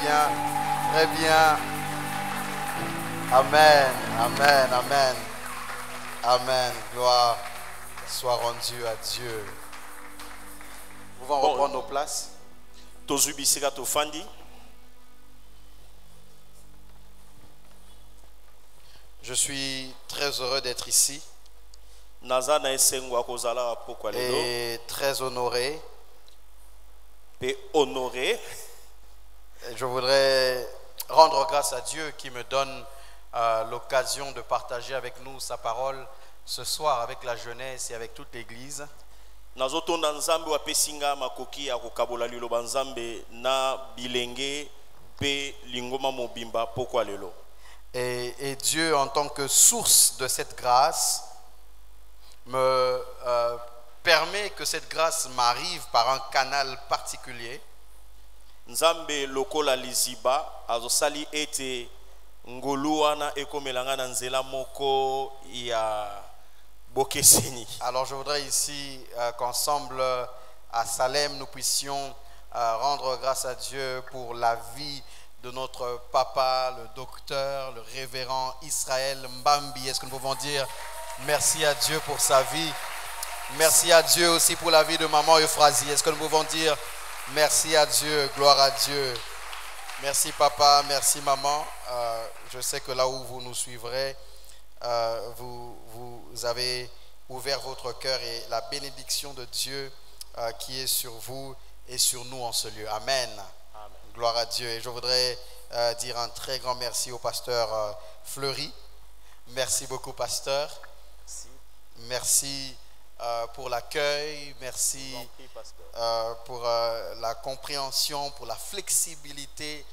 bien, très bien. Amen, amen, amen. Amen. Gloire soit rendue à Dieu. Nous pouvons reprendre nos places. Je suis très heureux d'être ici et très honoré. Je voudrais rendre grâce à Dieu qui me donne l'occasion de partager avec nous sa parole ce soir avec la jeunesse et avec toute l'église. Et Dieu, en tant que source de cette grâce, me permet que cette grâce m'arrive par un canal particulier. Nzambe lokola liziba azosali ete ngolu wana ekomelanga na nzela moko ya bokeseni. Alors je voudrais ici qu'ensemble à Salem nous puissions rendre grâce à Dieu pour la vie de notre papa, le docteur, le révérend Israël Mbambi. Est-ce que nous pouvons dire merci à Dieu pour sa vie? Merci à Dieu aussi pour la vie de maman Euphrasie. Est-ce que nous pouvons dire merci à Dieu, gloire à Dieu. Merci papa, merci maman. Je sais que là où vous nous suivrez, vous avez ouvert votre cœur et la bénédiction de Dieu qui est sur vous et sur nous en ce lieu. Amen. Amen. Gloire à Dieu. Et je voudrais dire un très grand merci au pasteur Fleury. Merci beaucoup pasteur. Merci pour l'accueil, merci pour la compréhension, pour la flexibilité.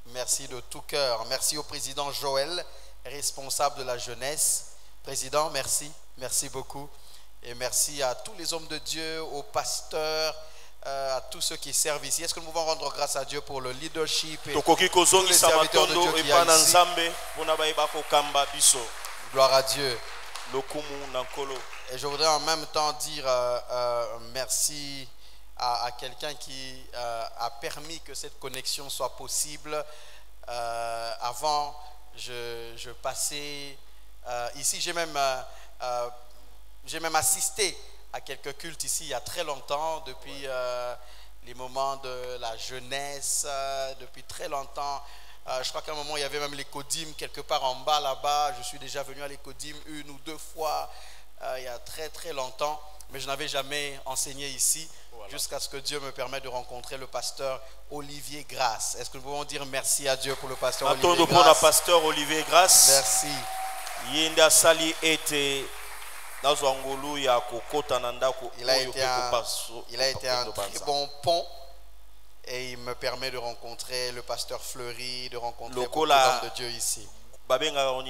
Merci de tout cœur. Merci au président Joël, responsable de la jeunesse. Président, merci. Merci beaucoup. Et merci à tous les hommes de Dieu, aux pasteurs, à tous ceux qui servent ici. Est-ce que nous pouvons rendre grâce à Dieu pour le leadership et tous les serviteurs de Dieu qui y a ici? Gloire à Dieu. Et je voudrais en même temps dire merci à quelqu'un qui a permis que cette connexion soit possible. Avant, je passais ici, j'ai même assisté à quelques cultes ici il y a très longtemps, depuis les moments de la jeunesse, depuis très longtemps. Je crois qu'à un moment, il y avait même l'écodim quelque part en bas là-bas. Je suis déjà venu à l'écodim 1 ou 2 fois il y a très très longtemps, mais je n'avais jamais enseigné ici, jusqu'à ce que Dieu me permette de rencontrer le pasteur Olivier Grasse. Est-ce que nous pouvons dire merci à Dieu pour le pasteur Olivier Grasse? Pasteur Olivier Grasse. Merci. Il a été un très bon pont. Et il me permet de rencontrer le pasteur Fleury, de rencontrer beaucoup d'hommes de Dieu ici. Alors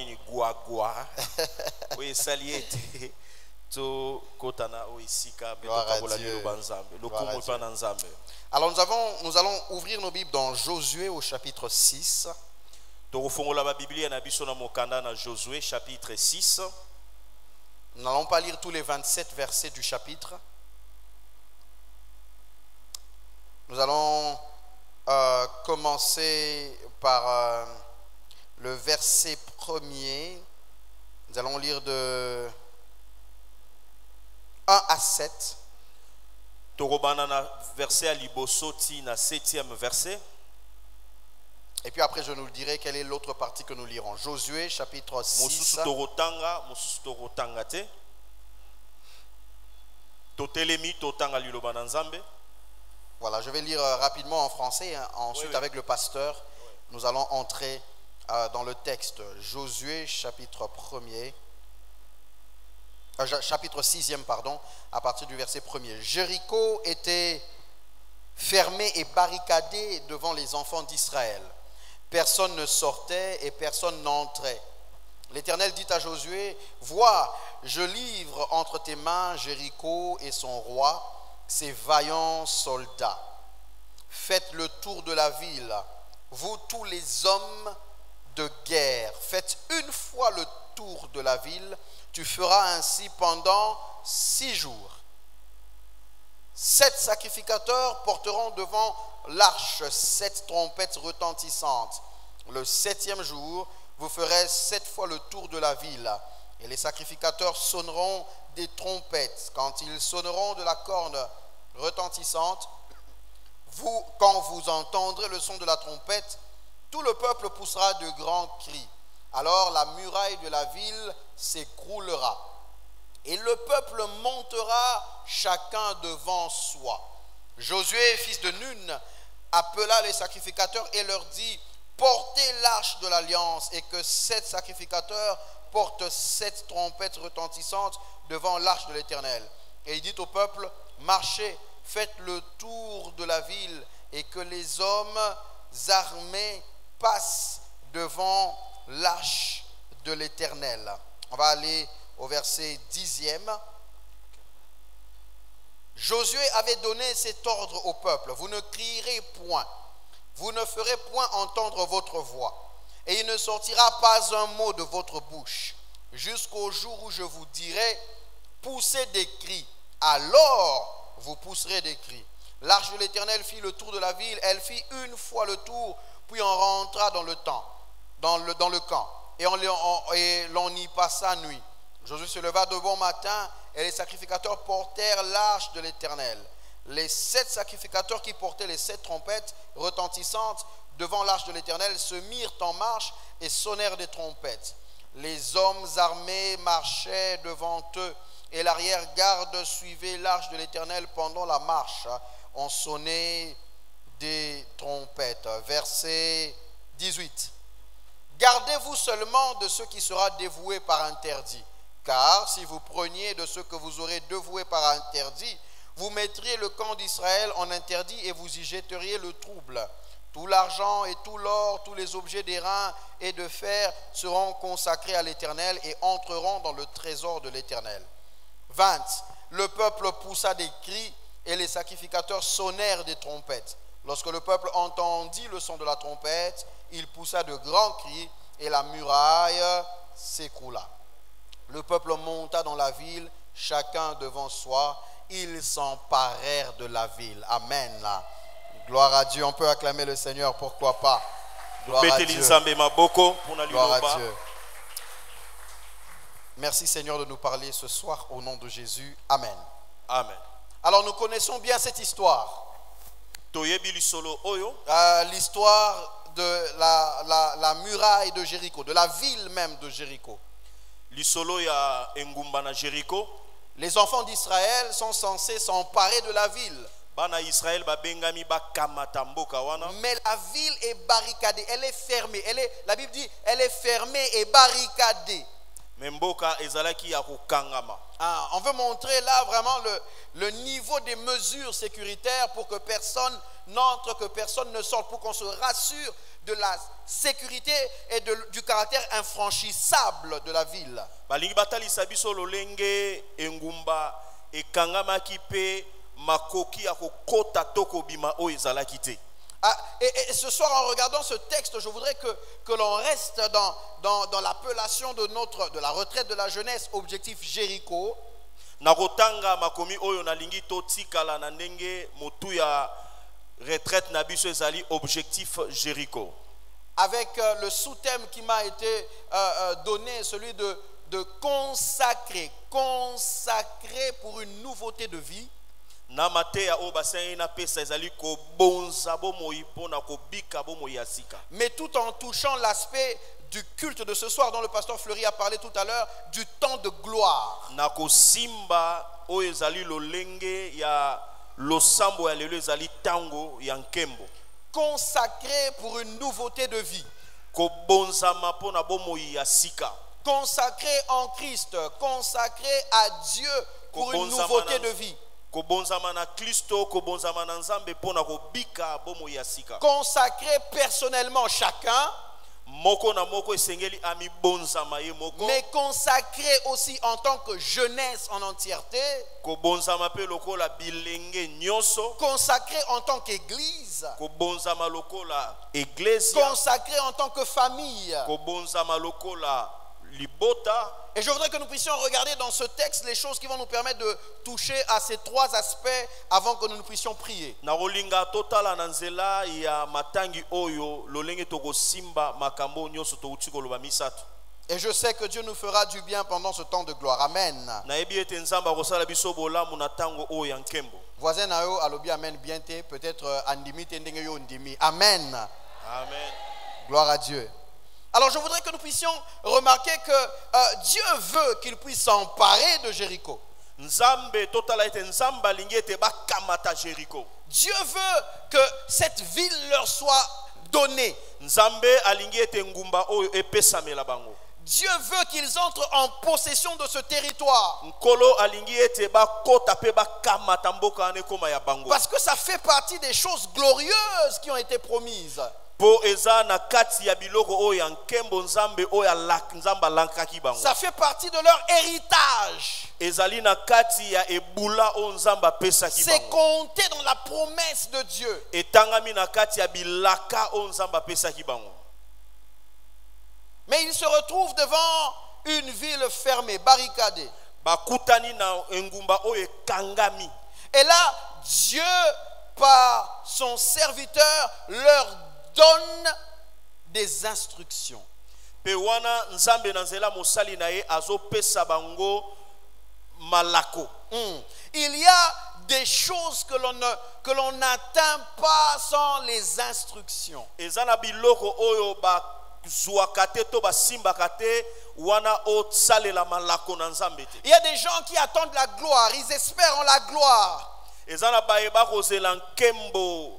nous allons ouvrir nos Bibles dans Josué au chapitre 6. Chapitre 6. Nous n'allons pas lire tous les 27 versets du chapitre. Nous allons commencer par le verset premier. Nous allons lire de 1 à 7. Et puis après je nous dirai quelle est l'autre partie que nous lirons. Josué chapitre 6. Voilà, je vais lire rapidement en français. Ensuite, avec le pasteur, nous allons entrer dans le texte. Josué, chapitre 6e, à partir du verset 1er. Jéricho était fermé et barricadé devant les enfants d'Israël. Personne ne sortait et personne n'entrait. L'Éternel dit à Josué, « Vois, je livre entre tes mains Jéricho et son roi, ces vaillants soldats. Faites le tour de la ville, vous tous les hommes de guerre. Faites une fois le tour de la ville. Tu feras ainsi pendant 6 jours. 7 sacrificateurs porteront devant l'arche 7 trompettes retentissantes. Le 7e jour, vous ferez 7 fois le tour de la ville. Et les sacrificateurs sonneront des trompettes. Quand ils sonneront de la corne retentissante, quand vous entendrez le son de la trompette, tout le peuple poussera de grands cris. Alors la muraille de la ville s'écroulera. Et le peuple montera chacun devant soi. Josué, fils de Nun, appela les sacrificateurs et leur dit: portez l'arche de l'alliance, et que 7 sacrificateurs portent 7 trompettes retentissantes devant l'arche de l'Éternel. Et il dit au peuple: marchez, faites le tour de la ville, et que les hommes armés passent devant l'arche de l'Éternel. On va aller au verset 10e. Josué avait donné cet ordre au peuple: vous ne crierez point, vous ne ferez point entendre votre voix, et il ne sortira pas un mot de votre bouche, jusqu'au jour où je vous dirai: poussez des cris. Alors vous pousserez des cris. L'arche de l'Éternel fit le tour de la ville. Elle fit une fois le tour, puis on rentra dans le camp, et l'on y passa nuit. Josué se leva de bon matin, et les sacrificateurs portèrent l'arche de l'Éternel. Les 7 sacrificateurs qui portaient les 7 trompettes retentissantes devant l'arche de l'Éternel se mirent en marche et sonnèrent des trompettes. Les hommes armés marchaient devant eux, et l'arrière-garde suivait l'arche de l'Éternel pendant la marche. On sonnait des trompettes. Verset 18. Gardez-vous seulement de ce qui sera dévoué par interdit, car si vous preniez de ce que vous aurez dévoué par interdit, vous mettriez le camp d'Israël en interdit et vous y jetteriez le trouble. Tout l'argent et tout l'or, tous les objets d'airain et de fer seront consacrés à l'Éternel et entreront dans le trésor de l'Éternel. 20. Le peuple poussa des cris et les sacrificateurs sonnèrent des trompettes. Lorsque le peuple entendit le son de la trompette, il poussa de grands cris et la muraille s'écroula. Le peuple monta dans la ville, chacun devant soi. Ils s'emparèrent de la ville. Amen. Gloire à Dieu. On peut acclamer le Seigneur, pourquoi pas. Gloire à Dieu. Gloire à Dieu. Merci Seigneur de nous parler ce soir au nom de Jésus. Amen. Amen. Alors nous connaissons bien cette histoire. L'histoire de la muraille de Jéricho, de la ville même de Jéricho. Les enfants d'Israël sont censés s'emparer de la ville. Mais la ville est barricadée, elle est fermée. La Bible dit elle est fermée et barricadée. On veut montrer là vraiment le niveau des mesures sécuritaires pour que personne n'entre, que personne ne sorte, pour qu'on se rassure de la sécurité et du caractère infranchissable de la ville. Et ce soir, en regardant ce texte, je voudrais que l'on reste dans l'appellation de la retraite de la jeunesse, objectif Jéricho. Objectif Jéricho. Avec le sous-thème qui m'a été donné, celui de consacrer pour une nouveauté de vie. Mais tout en touchant l'aspect du culte de ce soir dont le pasteur Fleury a parlé tout à l'heure, du temps de gloire. Consacré pour une nouveauté de vie. Consacré en Christ, consacré à Dieu pour une nouveauté de vie. Consacré personnellement chacun, mais consacré aussi en tant que jeunesse en entièreté, consacré en tant qu'église, consacré en tant que famille, libota. Et je voudrais que nous puissions regarder dans ce texte les choses qui vont nous permettre de toucher à ces trois aspects avant que nous ne puissions prier. Na rolinga totala na nzela ya matangi oyo lolenge toko simba makambo nyoso to utiko loba misatu. Et je sais que Dieu nous fera du bien pendant ce temps de gloire. Amen. Na ebi ete nzamba kosala biso bolamu na tango oyo ya nkembo. Voisin na yo alobi amen bien te, peut-être andimi te ndenge yo ndimi. Amen. Amen. Gloire à Dieu. Alors je voudrais que nous puissions remarquer que Dieu veut qu'il puisse s'emparer de Jéricho. Nzambe totala ete nzamba lingi ete bakamata Jéricho. Dieu veut que cette ville leur soit donnée. Nzambe alingi ete ngumba oyo epesamela bango. Dieu veut qu'ils entrent en possession de ce territoire. Nkolo alingi ete bakota pe bakamata mboka ane koma ya bango. Parce que ça fait partie des choses glorieuses qui ont été promises. Po eza na kati ya biloko oyo nkembo nzambe oyo nzamba lankaki bango. Ça fait partie de leur héritage. Ezali na kati ya ebula o nzamba pesaki bango. C'est compté dans la promesse de Dieu. Etangami na kati ya bilaka o nzamba pesaki bango. Mais ils se retrouvent devant une ville fermée, barricadée. Bakutani na engumba oyo kangami. Et là, Dieu, par son serviteur, leur donne des instructions. Pe wana nzambe na nzela mosali na ye azo pesa bango malako. Il y a des choses que l'on n'atteint pas sans les instructions. Ezana biloko oyo ba zuakate to ba simbakate wana o salela malako na nzambe te. Il y a des gens qui attendent la gloire, ils espèrent en la gloire. Ezana baeba kozela nkembo.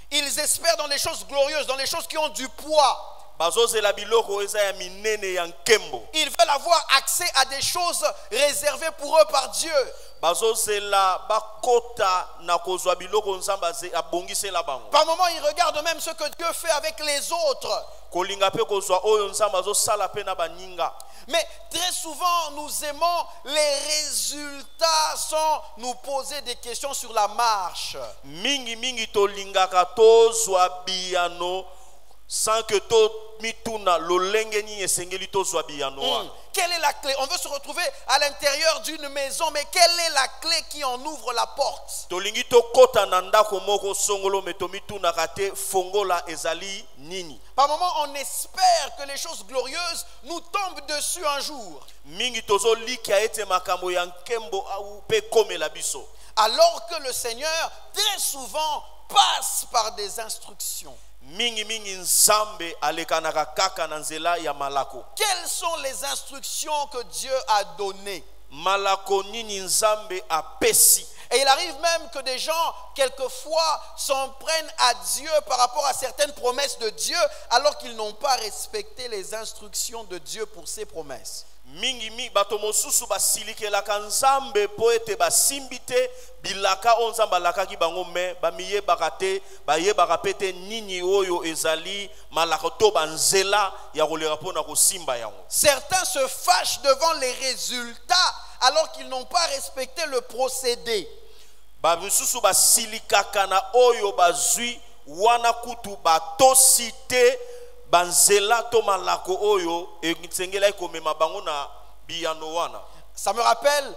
Ils espèrent dans les choses glorieuses, dans les choses qui ont du poids. Bazozela biloko eza ya minene ya nkembo. Ils veulent avoir accès à des choses réservées pour eux par Dieu. Bazozela bakota na kozwa biloko nzamba abongisela bango. Par moments, ils regardent même ce que Dieu fait avec les autres. Kolinga pe kozwa oyo nzamba zo sala pe na baninga. Mais très souvent, nous aimons les résultats sans nous poser des questions sur la marche. Mingi to lingaka to zwa biano sans que to mituna lolenge ni esengeli to zwa biano. Quelle est la clé? On veut se retrouver à l'intérieur d'une maison, mais quelle est la clé qui en ouvre la porte? To lingi to kota na ndako moko songolo meto mituna kate fongola ezali nini. Par moments, on espère que les choses glorieuses nous tombent dessus un jour. Mingi tozo likia ete makambo ya nkembo au pe komela biso. Alors que le Seigneur, très souvent, passe par des instructions. Mingi nzambe alekanaka kaka na nzela ya malako. Quelles sont les instructions que Dieu a données? Malako nini nzambe apesi. Et il arrive même que des gens, quelquefois, s'en prennent à Dieu par rapport à certaines promesses de Dieu, alors qu'ils n'ont pas respecté les instructions de Dieu pour ses promesses. Mingi bato mosusu basilikelaka nzambe po ete basimbite bilaka o nzamba lakaki bango me bamiyebaka te bayebaka pe te nini oyo ezali malako to banzela ya koleka mpona kosimba yango. Certains se fâchent devant les résultats alors qu'ils n'ont pas respecté le procédé. Bamisusu basilikaka na oyo bazwi wana kutu batosi te banzela to malako oyo engitsengela ikomema bango na biyano wana. Ça me rappelle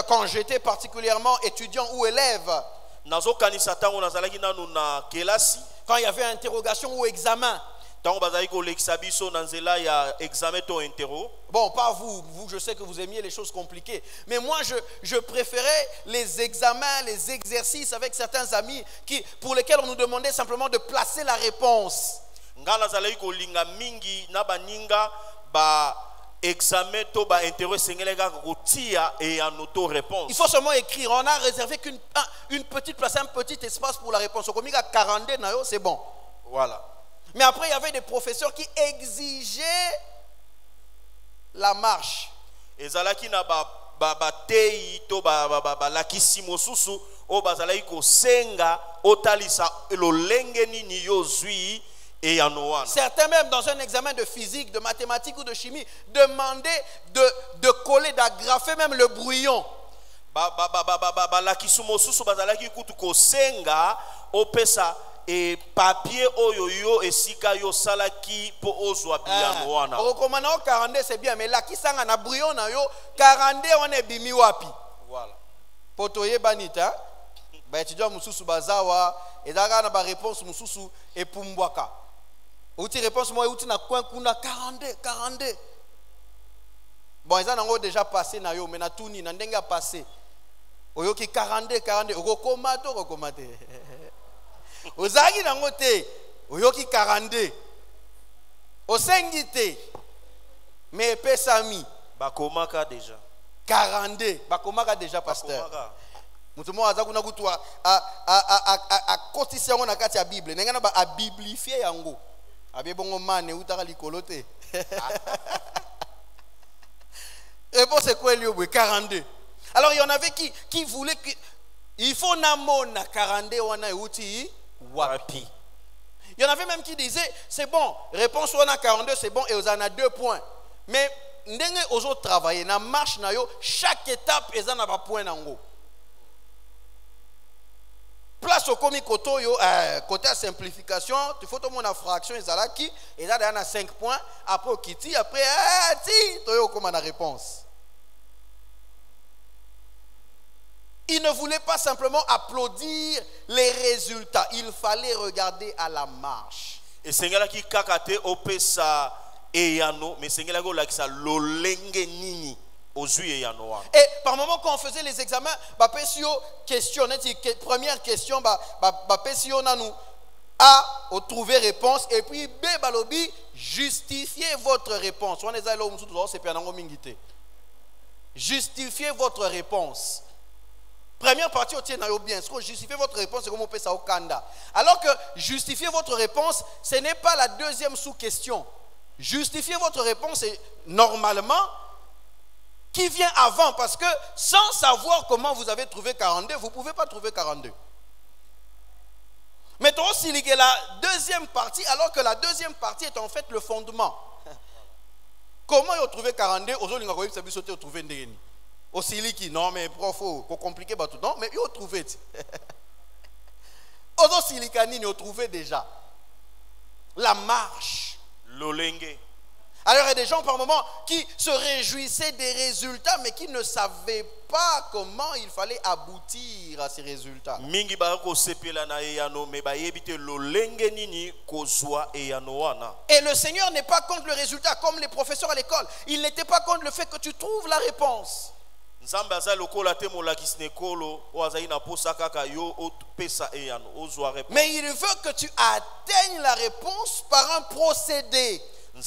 quand j'étais particulièrement étudiant ou élève. Nazokanisa tango nazalaki nanu na kelasi. Quand il y avait interrogation ou examen. Tango bazali kolekisa biso na nzela ya examen to interro. Bon, pas vous, je sais que vous aimiez les choses compliquées. Mais moi, je préférais les examens, les exercices avec certains amis pour lesquels on nous demandait simplement de placer la réponse. Ngala zalaki kolinga mingi na baninga ba examen to ba interro sengeleka kotia et en auto réponse. Il faut seulement écrire. On a réservé qu'une petite place, un petit espace pour la réponse. Au comique à 42 nayo, c'est bon. Voilà. Mais après, il y avait des professeurs qui exigeaient la marche. Ezalaki na batei to lakisi mosusu o bazalaki kosenga otalisa lolenge nini yozwi e yanoana. Certains même dans un examen de physique, de mathématiques ou de chimie demandaient de coller, d'agrafer même le brouillon. Lakisi mosusu bazalaki kutu kosenga opesa et papier oyo yo esika yo salaki po ozwa bilano wana. Okomana 42 c'est bien mais là qui sanga na brouillon na yo 42 on est bimi wapi. Voilà. Potoye banita ba étudiant mususu bazawa ezaka na ba réponse mususu epumbwaka. Outi réponse moi outi na coin kuna 42. Bon ils ont déjà passé na yo mais na tuni na ndenge a passé. Oyoki 42 okokomate. Ozaki nango te oyoki 42 osengite mais pesami Bakomaka déjà 42 bakomaka déjà pasteur mutu mo aza kuna kutu a kotisi yango na kati ya bible ndenge na ba a biblifier yango abe bongo mane utaka likolo te et bon c'est quoi lui 42. Alors il y en avait qui voulaient que il faut namona 42 wana euti wapi. Il y en avait même qui disaient c'est bon, réponse wana 42 c'est bon et on a 2 points. Mais ndenge aux autres travailler na marche na yo chaque étape ezana na ba point nango. Place au komi koto yo côté à simplification, tu faut tout mon fraction ezalaki et là dans 5 points après au kiti après ti to yo comme na réponse. Il ne voulait pas simplement applaudir les résultats. Il fallait regarder à la marche. Et Seigneur qui kakate opesa eyano, mais Seigneur qui lakisa lolenge nini ozui eyano. Et par moment quand on faisait les examens, ba pesio question, première question, ba pesio nanou A au trouver réponse et puis B balobi justifiez votre réponse. On est allé au musutu c'est pianango mingité. Justifiez votre réponse. Première partie, bien. Ce que justifier votre réponse, c'est comme on peut ça au Kanda. Alors que justifier votre réponse, ce n'est pas la deuxième sous-question. Justifier votre réponse, c'est normalement qui vient avant. Parce que sans savoir comment vous avez trouvé 42, vous ne pouvez pas trouver 42. Mettons aussi la deuxième partie, alors que la deuxième partie est en fait le fondement. Comment vous trouvez 42? Aujourd'hui, vous avez trouvé une dégâts. Aussi qui non mais prof faut compliquer tout non mais ils ont trouvé Ozo silikani ils ont trouvé déjà la marche lolenge. Alors il y a des gens par moment qui se réjouissaient des résultats mais qui ne savaient pas comment il fallait aboutir à ces résultats. Mingi ba ko sepela na eyano me ba yebite lolenge nini kozwa eyano wana. Et le Seigneur n'est pas contre le résultat comme les professeurs à l'école. Il n'était pas contre le fait que tu trouves la réponse. Mais il veut que tu atteignes la réponse par un procédé. Tu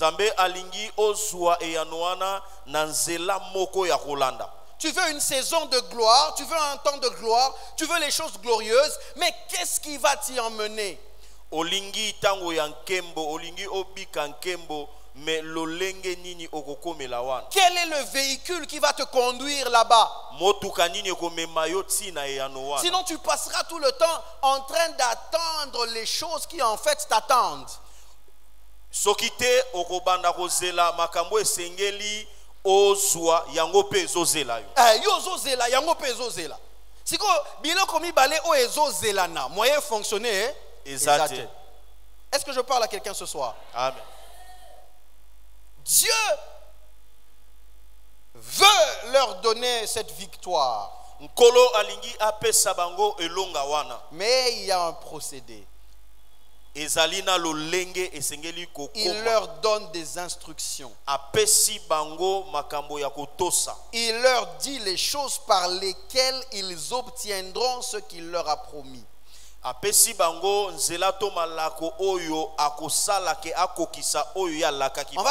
veux une saison de gloire, tu veux un temps de gloire, tu veux les choses glorieuses, mais qu'est-ce qui va t'y emmener? Olingi tango ya nkembo, olingi obika nkembo. Mais quel est le véhicule qui va te conduire là-bas? Sinon tu passeras tout le temps en train d'attendre les choses qui en fait t'attendent. Siko biloko mibale o ezozela na moyen fonctionner exact. Est-ce que je parle à quelqu'un ce soir? Amen. Dieu veut leur donner cette victoire. Mais il y a un procédé. Il leur donne des instructions. Il leur dit les choses par lesquelles ils obtiendront ce qu'il leur a promis. On va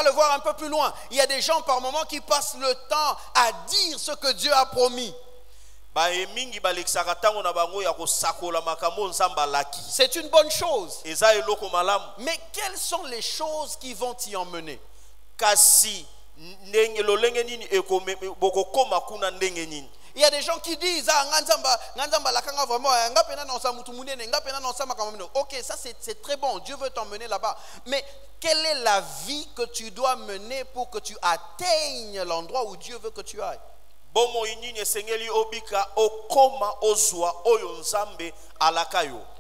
le voir un peu plus loin. Il y a des gens par moment qui passent le temps à dire ce que Dieu a promis. C'est une bonne chose. Mais quelles sont les choses qui vont t'y emmener? Il y a des gens qui disent ok, ça c'est très bon, Dieu veut t'emmener là-bas. Mais quelle est la vie que tu dois mener pour que tu atteignes l'endroit où Dieu veut que tu ailles?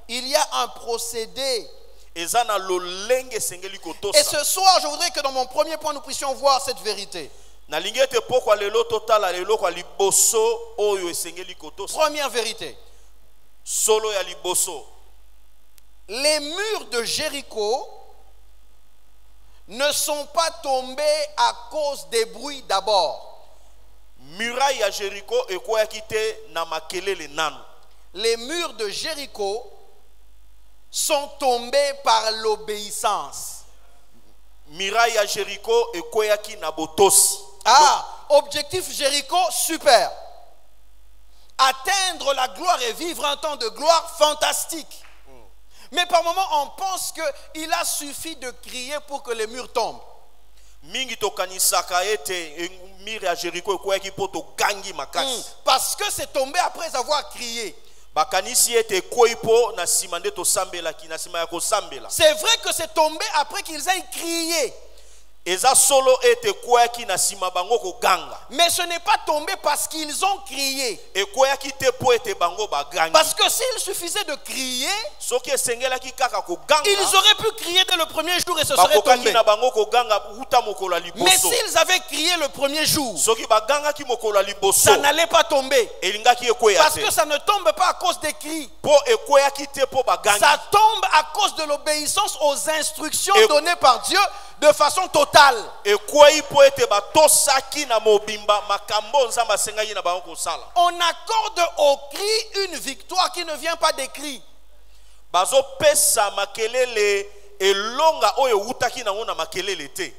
il y a un procédé. eza na lolenge esengeli Et kotosa. ce soir, je voudrais que dans mon premier point, nous puissions voir cette vérité. Nalingi ete pokwa lelo totala lelo kwa liboso oyo esengeli kotosa. Première vérité. Solo ya liboso. Les murs de Jéricho ne sont pas tombés à cause des bruits d'abord. Muraille ya Jéricho ekoyaki te na makelele nanu. Les murs de Jéricho sont tombés par l'obéissance. Muraille ya Jéricho ekoyaki na botosi. Ah, objectif Jéricho, super. Atteindre la gloire et vivre un temps de gloire fantastique. Mais par moments, on pense qu'il a suffi de crier pour que les murs tombent. Mingi tokanisaka ete mur ya Jéricho ekoyaki poto gangi makasi. Parce que c'est tombé après avoir crié. Bakanisi ete koipo na sima nde tosambelaki na sima ya kosambela. C'est vrai que c'est tombé après qu'ils aient crié. Eza solo ete koyaki na sima bango ko ganga. Mais ce n'est pas tombé parce qu'ils ont crié. Ekoyaki te po ete bango bagangi. Parce que s'il suffisait de crier, Soki esengelaki kaka ko ganga. ils auraient pu crier dès le premier jour et ce serait Bakokaki tombé. na bango ko ganga uta mokolo liboso. Mais s'ils avaient crié le premier jour, Soki baganga ki mokolo liboso. ça n'allait pas tomber. Elingaki ekoya Parce te. que ça ne tombe pas à cause des cris. Po ekoyaki te po bagangi. Ça tombe à cause de l'obéissance aux instructions données par Dieu de façon totale. Ekoyi po ete batosaki na mobimba makambo nzamba sengai na bango kosala. On accorde au cri une victoire qui ne vient pas des cris. Bazo pesa makelele elonga oyo utaki na ngona makelele te.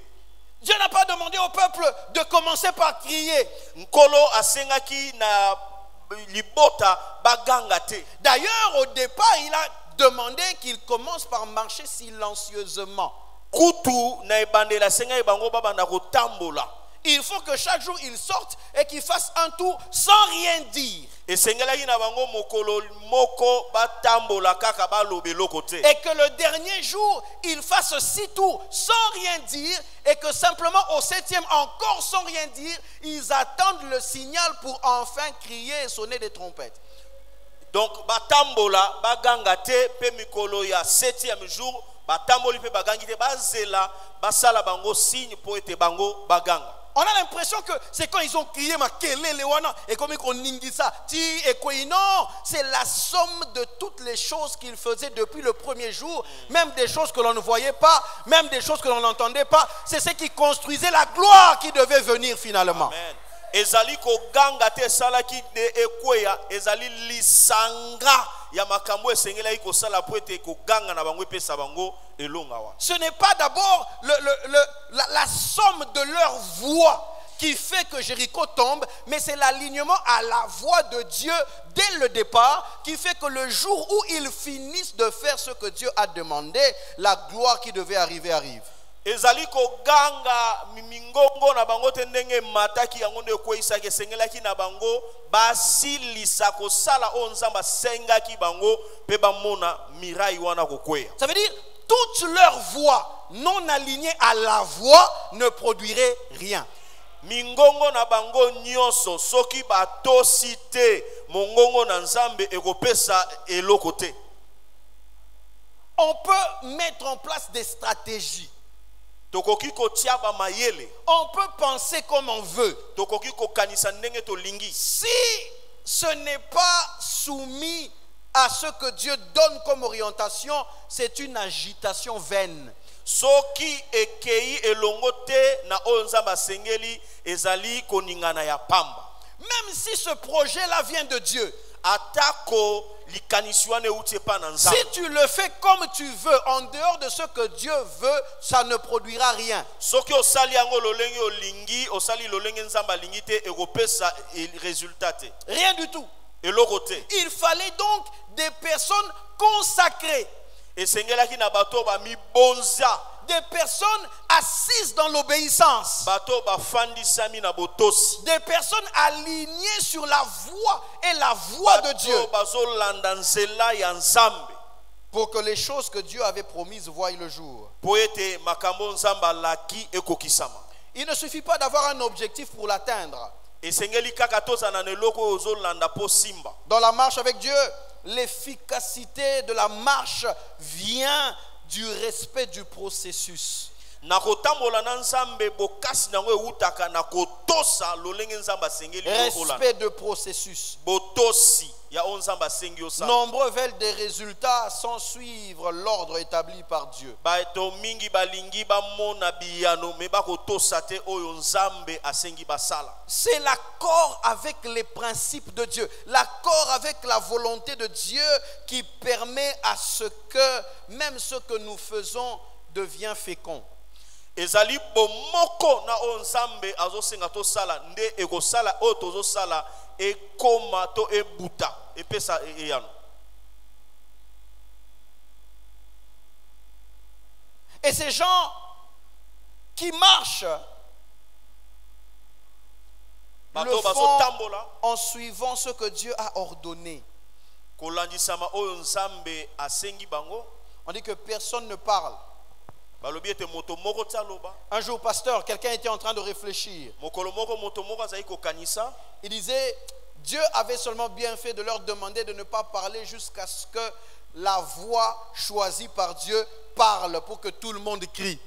Dieu n'a pas demandé au peuple de commencer par crier. Nkolo asengaki na libota baganga te. D'ailleurs, au départ, il a demandé qu'il commence par marcher silencieusement. Kutu na ebandela sengai bango babanda kotambola. Il faut que chaque jour il sorte et qu'il fasse un tour sans rien dire. Esengelaki na bango mokolo moko batambola kaka balobe loko te. Et que le dernier jour, il fasse 6 tours sans rien dire. Et que simplement au 7e, encore sans rien dire, ils attendent le signal pour enfin crier et sonner des trompettes. Donc batambola baganga te pe mikolo ya 7e jour batamboli pe bagangi te bazela basala bango signe po ete bango baganga. On a l'impression que c'est quand ils ont crié makelele wana et comme on ningisa ti et non, c'est la somme de toutes les choses qu'ils faisaient depuis le premier jour, même des choses que l'on ne voyait pas, même des choses que l'on n'entendait pas, c'est ce qui construisait la gloire qui devait venir finalement. Amen. Ezali ko ganga te salaki de ekweya ezali lisanga ya makambo esengela iko sala po ete ko ganga na bango pesa bango elonga wa. Ce n'est pas d'abord la somme de leur voix qui fait que Jéricho tombe, mais c'est l'alignement à la voix de Dieu dès le départ qui fait que le jour où ils finissent de faire ce que Dieu a demandé, la gloire qui devait arriver arrive. Ezali ko ganga mingongo na bango te ndenge mataki yango nde koisaki sengelaki na bango basilisa ko sala o nzamba sengaki bango pe bamona mirai wana kokweya. Ça veut dire toute leur voix non alignée à la voix ne produirait rien. Mingongo na bango nyonso soki batosi te mongongo na nzambe ekopesa eloko te. On peut mettre en place des stratégies. On peut penser comme on veut. Si ce n'est pas soumis à ce que Dieu donne comme orientation, c'est une agitation vaine. Soki ekei elongote na onzamba sengeli ezali koningana ya pamba. Même si ce projet-là vient de Dieu, atako likanisiwane utie pa na nzambe. Si tu le fais comme tu veux, en dehors de ce que Dieu veut, ça ne produira rien. Soki osali yango lolenge olingi, osali lolenge nzamba lingi te ekopesa résultat te. Rien du tout. Eloko te. Il fallait donc des personnes consacrées. Esengelaki na bato ba mi bonza. Des personnes assises dans l'obéissance. Des personnes alignées sur la voix et la voix de Dieu. Pour que les choses que Dieu avait promises voient le jour. Il ne suffit pas d'avoir un objectif pour l'atteindre. Dans la marche avec Dieu, l'efficacité de la marche vient du respect du processus. Respect de processus. Nombreux veulent des résultats sans suivre l'ordre établi par Dieu. C'est l'accord avec les principes de Dieu, l'accord avec la volonté de Dieu qui permet à ce que même ce que nous faisons devient fécond. Ezali bomoko na onzambe azosenga to sala nde ekosala o tozo sala ekoma to ebuta epesa eyano. Et ces gens qui marchent le font en suivant ce que Dieu a ordonné. On dit que personne ne parle. Un jour, pasteur, quelqu'un était en train de réfléchir. Il disait, Dieu avait seulement bien fait de leur demander de ne pas parler jusqu'à ce que la voix choisie par Dieu parle pour que tout le monde crie.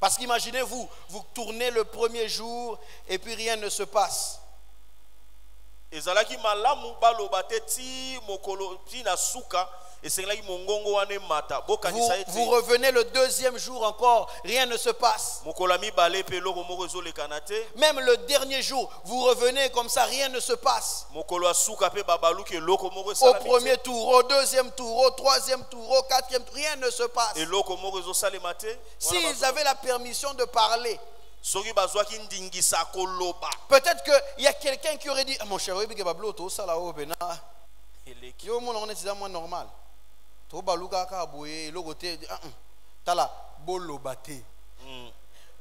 Parce qu'imaginez-vous, vous tournez le premier jour et puis rien ne se passe. Vous revenez le deuxième jour encore, rien ne se passe. Même le dernier jour, vous revenez comme ça, rien ne se passe. Au premier tour, au deuxième tour, au troisième tour, au quatrième tour, rien ne se passe. S'ils avaient la permission de parler, peut-être qu'il y a quelqu'un qui aurait dit, mon cher, normal.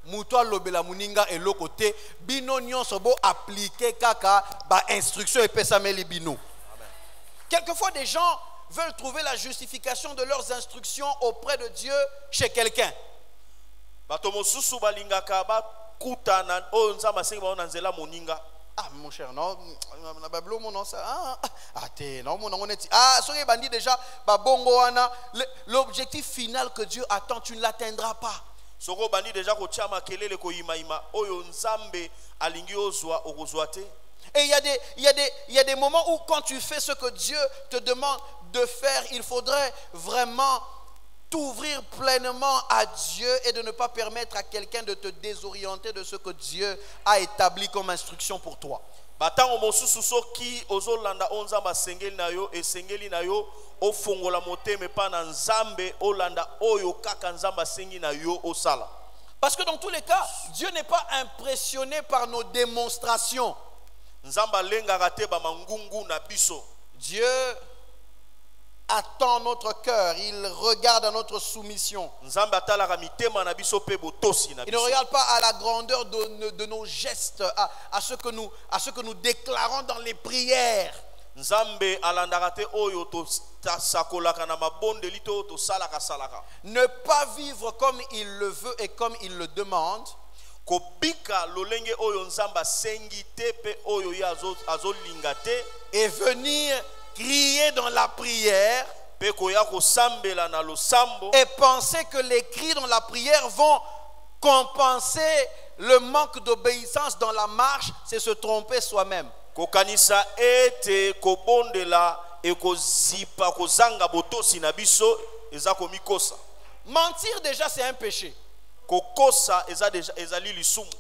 Muto lobela muninga et lokote bino nyonso bo appliquer kaka ba instruction et pesameli bino. Quelquefois des gens veulent trouver la justification de leurs instructions auprès de Dieu chez quelqu'un. Ah mon cher, non, l'objectif final que Dieu attend, tu ne l'atteindras pas. Et il y a des moments où quand tu fais ce que Dieu te demande de faire, il faudrait vraiment t'ouvrir pleinement à Dieu et de ne pas permettre à quelqu'un de te désorienter de ce que Dieu a établi comme instruction pour toi. Parce que dans tous les cas, Dieu n'est pas impressionné par nos démonstrations. Dieu attend notre cœur, il regarde à notre soumission. Il ne regarde pas à la grandeur de nos gestes, à ce que nous déclarons dans les prières. Ne pas vivre comme il le veut et comme il le demande. Et venir crier dans la prière et penser que les cris dans la prière vont compenser le manque d'obéissance dans la marche, c'est se tromper soi-même. Mentir déjà c'est un péché.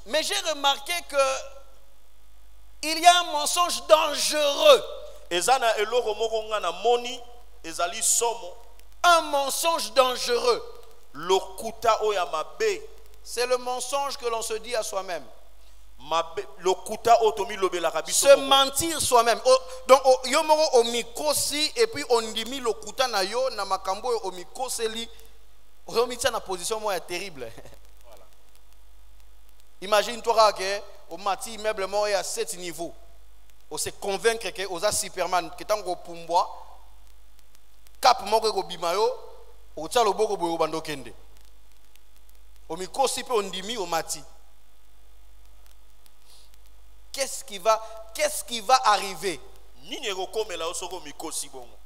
Mais j'ai remarqué que il y a un mensonge dangereux. Un mensonge dangereux. C'est le mensonge que l'on se dit à soi-même. Se mentir soi-même. Donc yomoro au micro si et puis on dit mi lokuta na yo na makambo au micro seli. On met ça dans position moi terrible. Imagine-toi que au mati immeuble moi à 7 niveaux. On se convaincre que oza Superman que tango pumbwa cap moko ko bimayo o tsa loboko boyo bando kende. Au micro si pe on dimi au mati. Qu'est-ce qui va arriver? nini ekokomela yo soko mikosi bongo.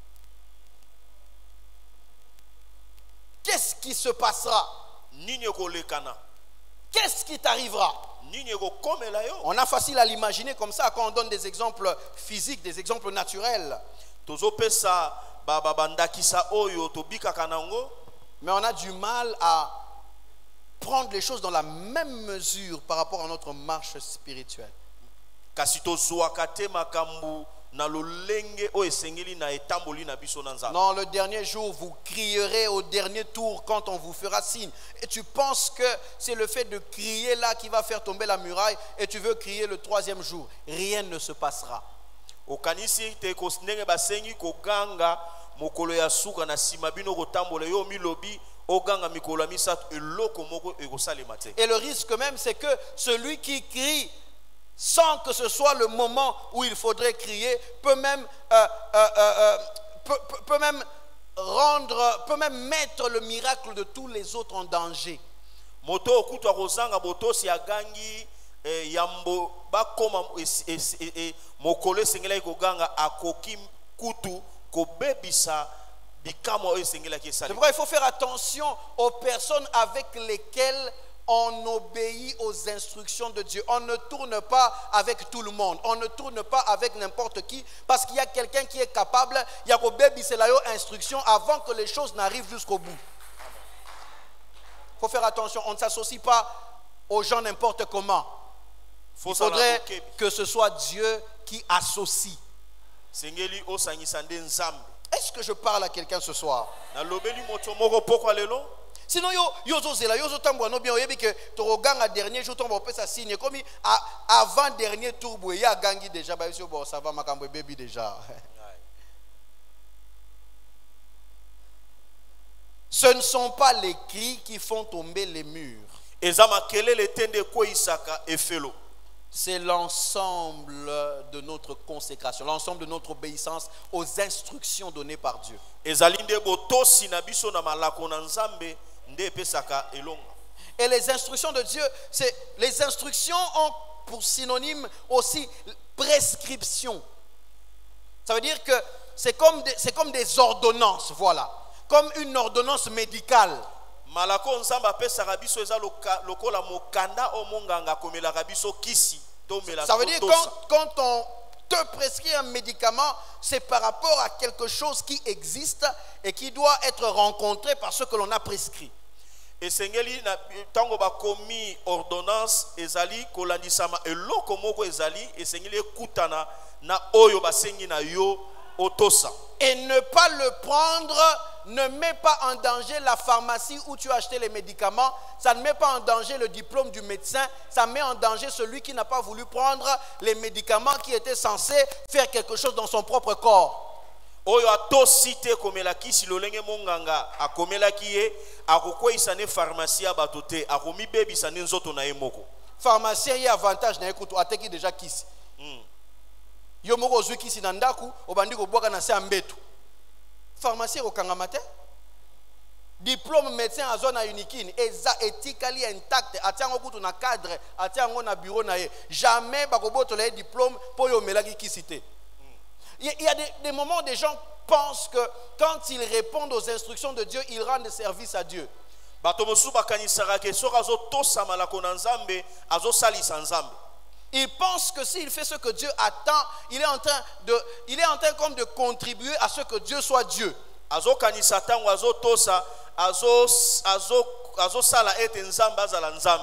Qu'est-ce qui se passera? Nini ekolekana. Qu'est-ce qui t'arrivera? Nini ekokomela yo. On a facile à l'imaginer comme ça quand on donne des exemples physiques, des exemples naturels. Tozopesa bandakisa oyo tobikaka nango. Mais on a du mal à prendre les choses dans la même mesure par rapport à notre marche spirituelle. Kasi tozwaka te makambu na lolenge o esengeli na etamboli na biso na nzambe. Non, le dernier jour, vous crierez au dernier tour quand on vous fera signe. Et tu penses que c'est le fait de crier là qui va faire tomber la muraille et tu veux crier le troisième jour. Rien ne se passera. Okanisi te kosnenge basengi koganga mokolo ya suka na sima bino kotambola yo milobi oganga mikolo misatu eloko moko ekosalema te. Et le risque même, c'est que celui qui crie sans que ce soit le moment où il faudrait crier peut même mettre le miracle de tous les autres en danger. Moto okutwa kozanga boto si agangi yambo bakoma mokolo esengela koganga akoki kutu kobebisa bikamo esengela ki C'est esali. pourquoi il faut faire attention aux personnes avec lesquelles on obéit aux instructions de Dieu. On ne tourne pas avec tout le monde. On ne tourne pas avec n'importe qui. Parce qu'il y a quelqu'un qui est capable. Il y a une instruction avant que les choses n'arrivent jusqu'au bout. Il faut faire attention. On ne s'associe pas aux gens n'importe comment. Il faudrait que ce soit Dieu qui associe. Sengeli osangisa nde nzambe. Est-ce que je parle à quelqu'un ce soir? Na lobeli moto moko poko lelo. Sinon, yo tambo no bien oyebi que toroganga dernier jour tombo pesa signe comme avant dernier tour boye ya gangi déjà ba yo bon ça va makambo baby déjà. Ce ne sont pas les cris qui font tomber les murs. Ezama kelele tende ko isaka efelo. C'est l'ensemble de notre consécration, l'ensemble de notre obéissance aux instructions données par Dieu. Ezalinde botosi na biso na malako na nzambe. Et les instructions de Dieu, les instructions ont pour synonyme aussi prescription. Ça veut dire que c'est comme des ordonnances, voilà, comme une ordonnance médicale. Ça veut dire quand on te prescrit un médicament, c'est par rapport à quelque chose qui existe et qui doit être rencontré par ce que l'on a prescrit. Et sengeli na tango ba komi ordonnance ezali kolandisama eloko moko ezali esengeli ekutana na oyo basengi na yo otosa. Et ne pas le prendre ne met pas en danger la pharmacie où tu as acheté les médicaments. Ça ne met pas en danger le diplôme du médecin. Ça met en danger celui qui n'a pas voulu prendre les médicaments qui étaient censés faire quelque chose dans son propre corps. Oyo atosite komelaki si lolenge monganga akomelaki ye akokwisa ne pharmacie batote akomi bebisa ne nzoto na ye moko. Pharmacien y avantage na ekuto ateki déjà kisi. Yo moko zwi kisi na ndaku obandi ko bwaka na se ambetu. Pharmacien ko kangamate. Diplôme médecin à zone uniquine eza ethically intact atiango kutu na cadre atiango na bureau na ye. Jamais bakobotola diplôme po yo melaki kisi te. Il y a des moments où des gens pensent que quand ils répondent aux instructions de Dieu, ils rendent service à Dieu. Ils pensent que s'il fait ce que Dieu attend, il est en train comme de contribuer à ce que Dieu soit Dieu.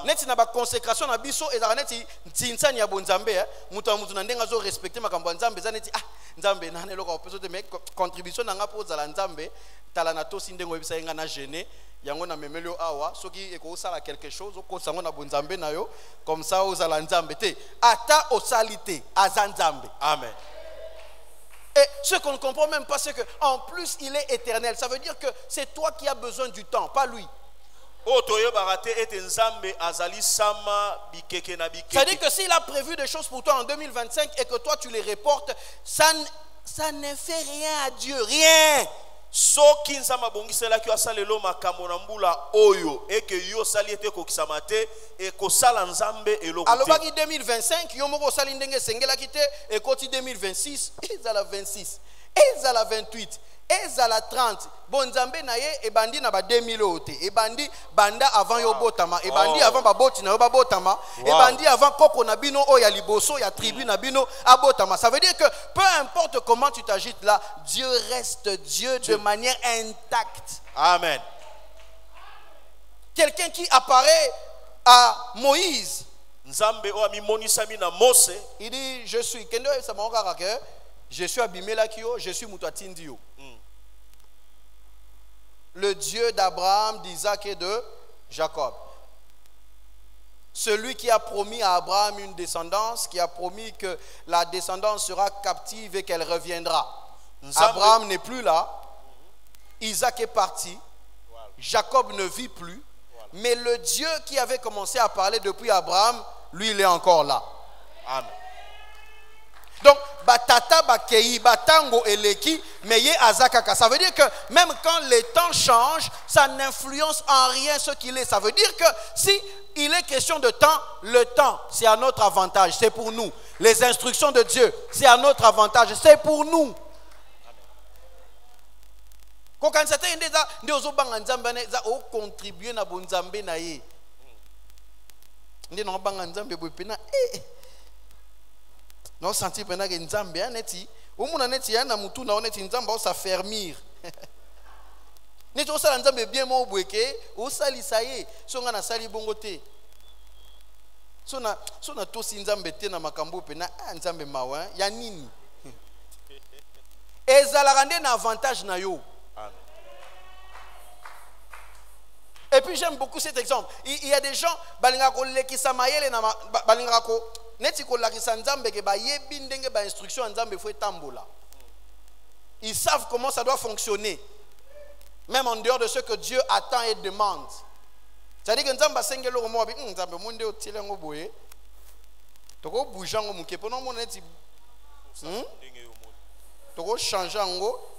Neti na ba consécration na biso ezala neti ntinsani ya bonzambe mutu na ndenga azo respecter makambo ya nzambe zaneti nzambe na neloko opeso te mais contribution na nga po zala nzambe tala na tosi ndengo ebisa nga na gêner yango na memelio awa soki eko sala quelque chose okosango na bonzambe na yo comme ça ozala nzambe te ata osalite aza nzambe. Amen. Et ce qu'on ne comprend même pas, c'est qu'en plus, il est éternel. Ça veut dire que c'est toi qui as besoin du temps, pas lui. C'est-à-dire que s'il a prévu des choses pour toi en 2025 et que toi tu les reportes, ça ne fait rien à Dieu. Rien. soki nzambe abongiselaki asalelo makambo na mbula oyo eke yo sali ete kokisama te ekosala nzambe eloko te. Alobaki 2025 yo moko osali ndenge esengelaki te ekoti 2026 ezala 26 ezala 28 ezala 30 bon nzambe na ye ebandi na ba 2000 ote ebandi banda avant yo botama ebandi avant baboti na yo babotama ebandi avant koko na bino o ya liboso ya tribu na bino abotama. Ça veut dire que peu importe comment tu t'agites là, Dieu reste Dieu de manière intacte. Amen. Quelqu'un qui apparaît à Moïse, nzambe o amimonisami na Mose, il dit je suis kendo ça m'a que je suis abîmé là kio, je suis mutwatindio. Le Dieu d'Abraham, d'Isaac et de Jacob. Celui qui a promis à Abraham une descendance, qui a promis que la descendance sera captive et qu'elle reviendra. Abraham n'est plus là. Isaac est parti. Jacob ne vit plus. Mais le Dieu qui avait commencé à parler depuis Abraham, lui, il est encore là. Amen. Donc, batata, bakei, batango, eleki, meye azakaka. Ça veut dire que même quand les temps changent, ça n'influence en rien ce qu'il est. Ça veut dire que si il est question de temps, le temps, c'est à notre avantage, c'est pour nous. Les instructions de Dieu, c'est à notre avantage, c'est pour nous. Quand certains disent contribuer na bonzambe na ye. Ndi no banga nzambe bopena non senti pena que nzambe aneti omuna neti yana mutu na oneti nzamba o s'affermir. Neti o sala nzambe bien mo bweke o sali saye songa na sali bongo te. Sona to si nzambe te na makambo pena nzambe mawa ya nini. Ezala na avantage na yo. Et puis j'aime beaucoup cet exemple. Il y a des gens balingako lekisa mayele na balingako neti ko lakisa nzambe ke ba yebi ndenge ba instruction nzambe fo etambola. Ils savent comment ça doit fonctionner. Même en dehors de ce que Dieu attend et demande. C'est-à-dire que nzamba sengelo ko mo bi nzambe monde otile ngo boye. Toko boujango muke pono mo neti toko changer ngo.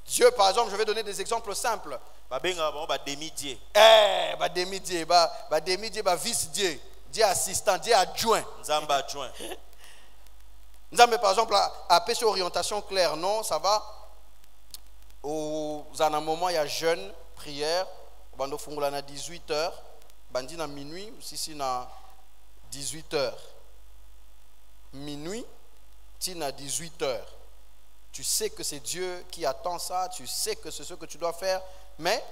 Dieu par exemple, je vais donner des exemples simples. demi-dieu. Demi-dieu, demi-dieu, vice-dieu, Dieu assistant, Dieu adjoint. Nzamba adjoint. Nzambe par exemple a pêché orientation claire, non, ça va. Au un moment il y a jeûne, prière, bando fungula na 18h, bandi na minuit, si na 18h. Minuit, tina 18h. Tu sais que c'est Dieu qui attend ça, tu sais que c'est ce que tu dois faire, mais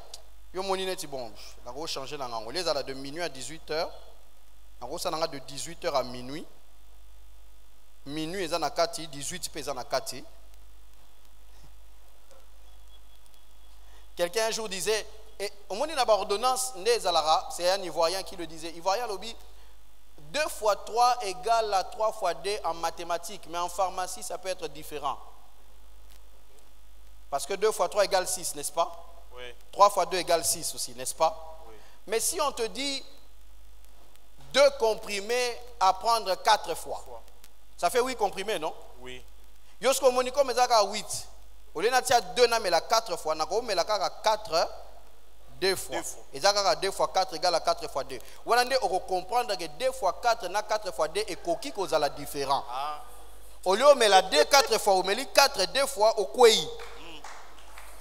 yo moni neti bon, na go changer na ngango. Les ala de minuit à 18h. Na go ça na de 18h à minuit. Minuit eza na kati, 18 pe eza na kati. Quelqu'un un jour disait et au moni na ba ordonnance ndé alara, c'est un Ivoirien qui le disait. Ivoirien lobi 2 fois 3 égale à 3 fois 2 en mathématiques, mais en pharmacie ça peut être différent. Parce que 2 fois 3 égale 6, n'est-ce pas? Oui. 3 fois 2 égale 6 aussi, n'est-ce pas? Oui. Mais si on te dit 2 comprimés à prendre 4 fois, ça fait 8 comprimés, non? Oui. Yosko moniko mezaka 8. Au lieu de 2 na mais la 4 fois, na ko mais la 4 2 fois. Et ça 2 fois 4 égale à 4 fois 2. On va comprendre que 2 fois 4 na 4 fois 2 et koki koza la différent. Ah. Au lieu de la 2 4 fois, on met 4 2 fois au kwei.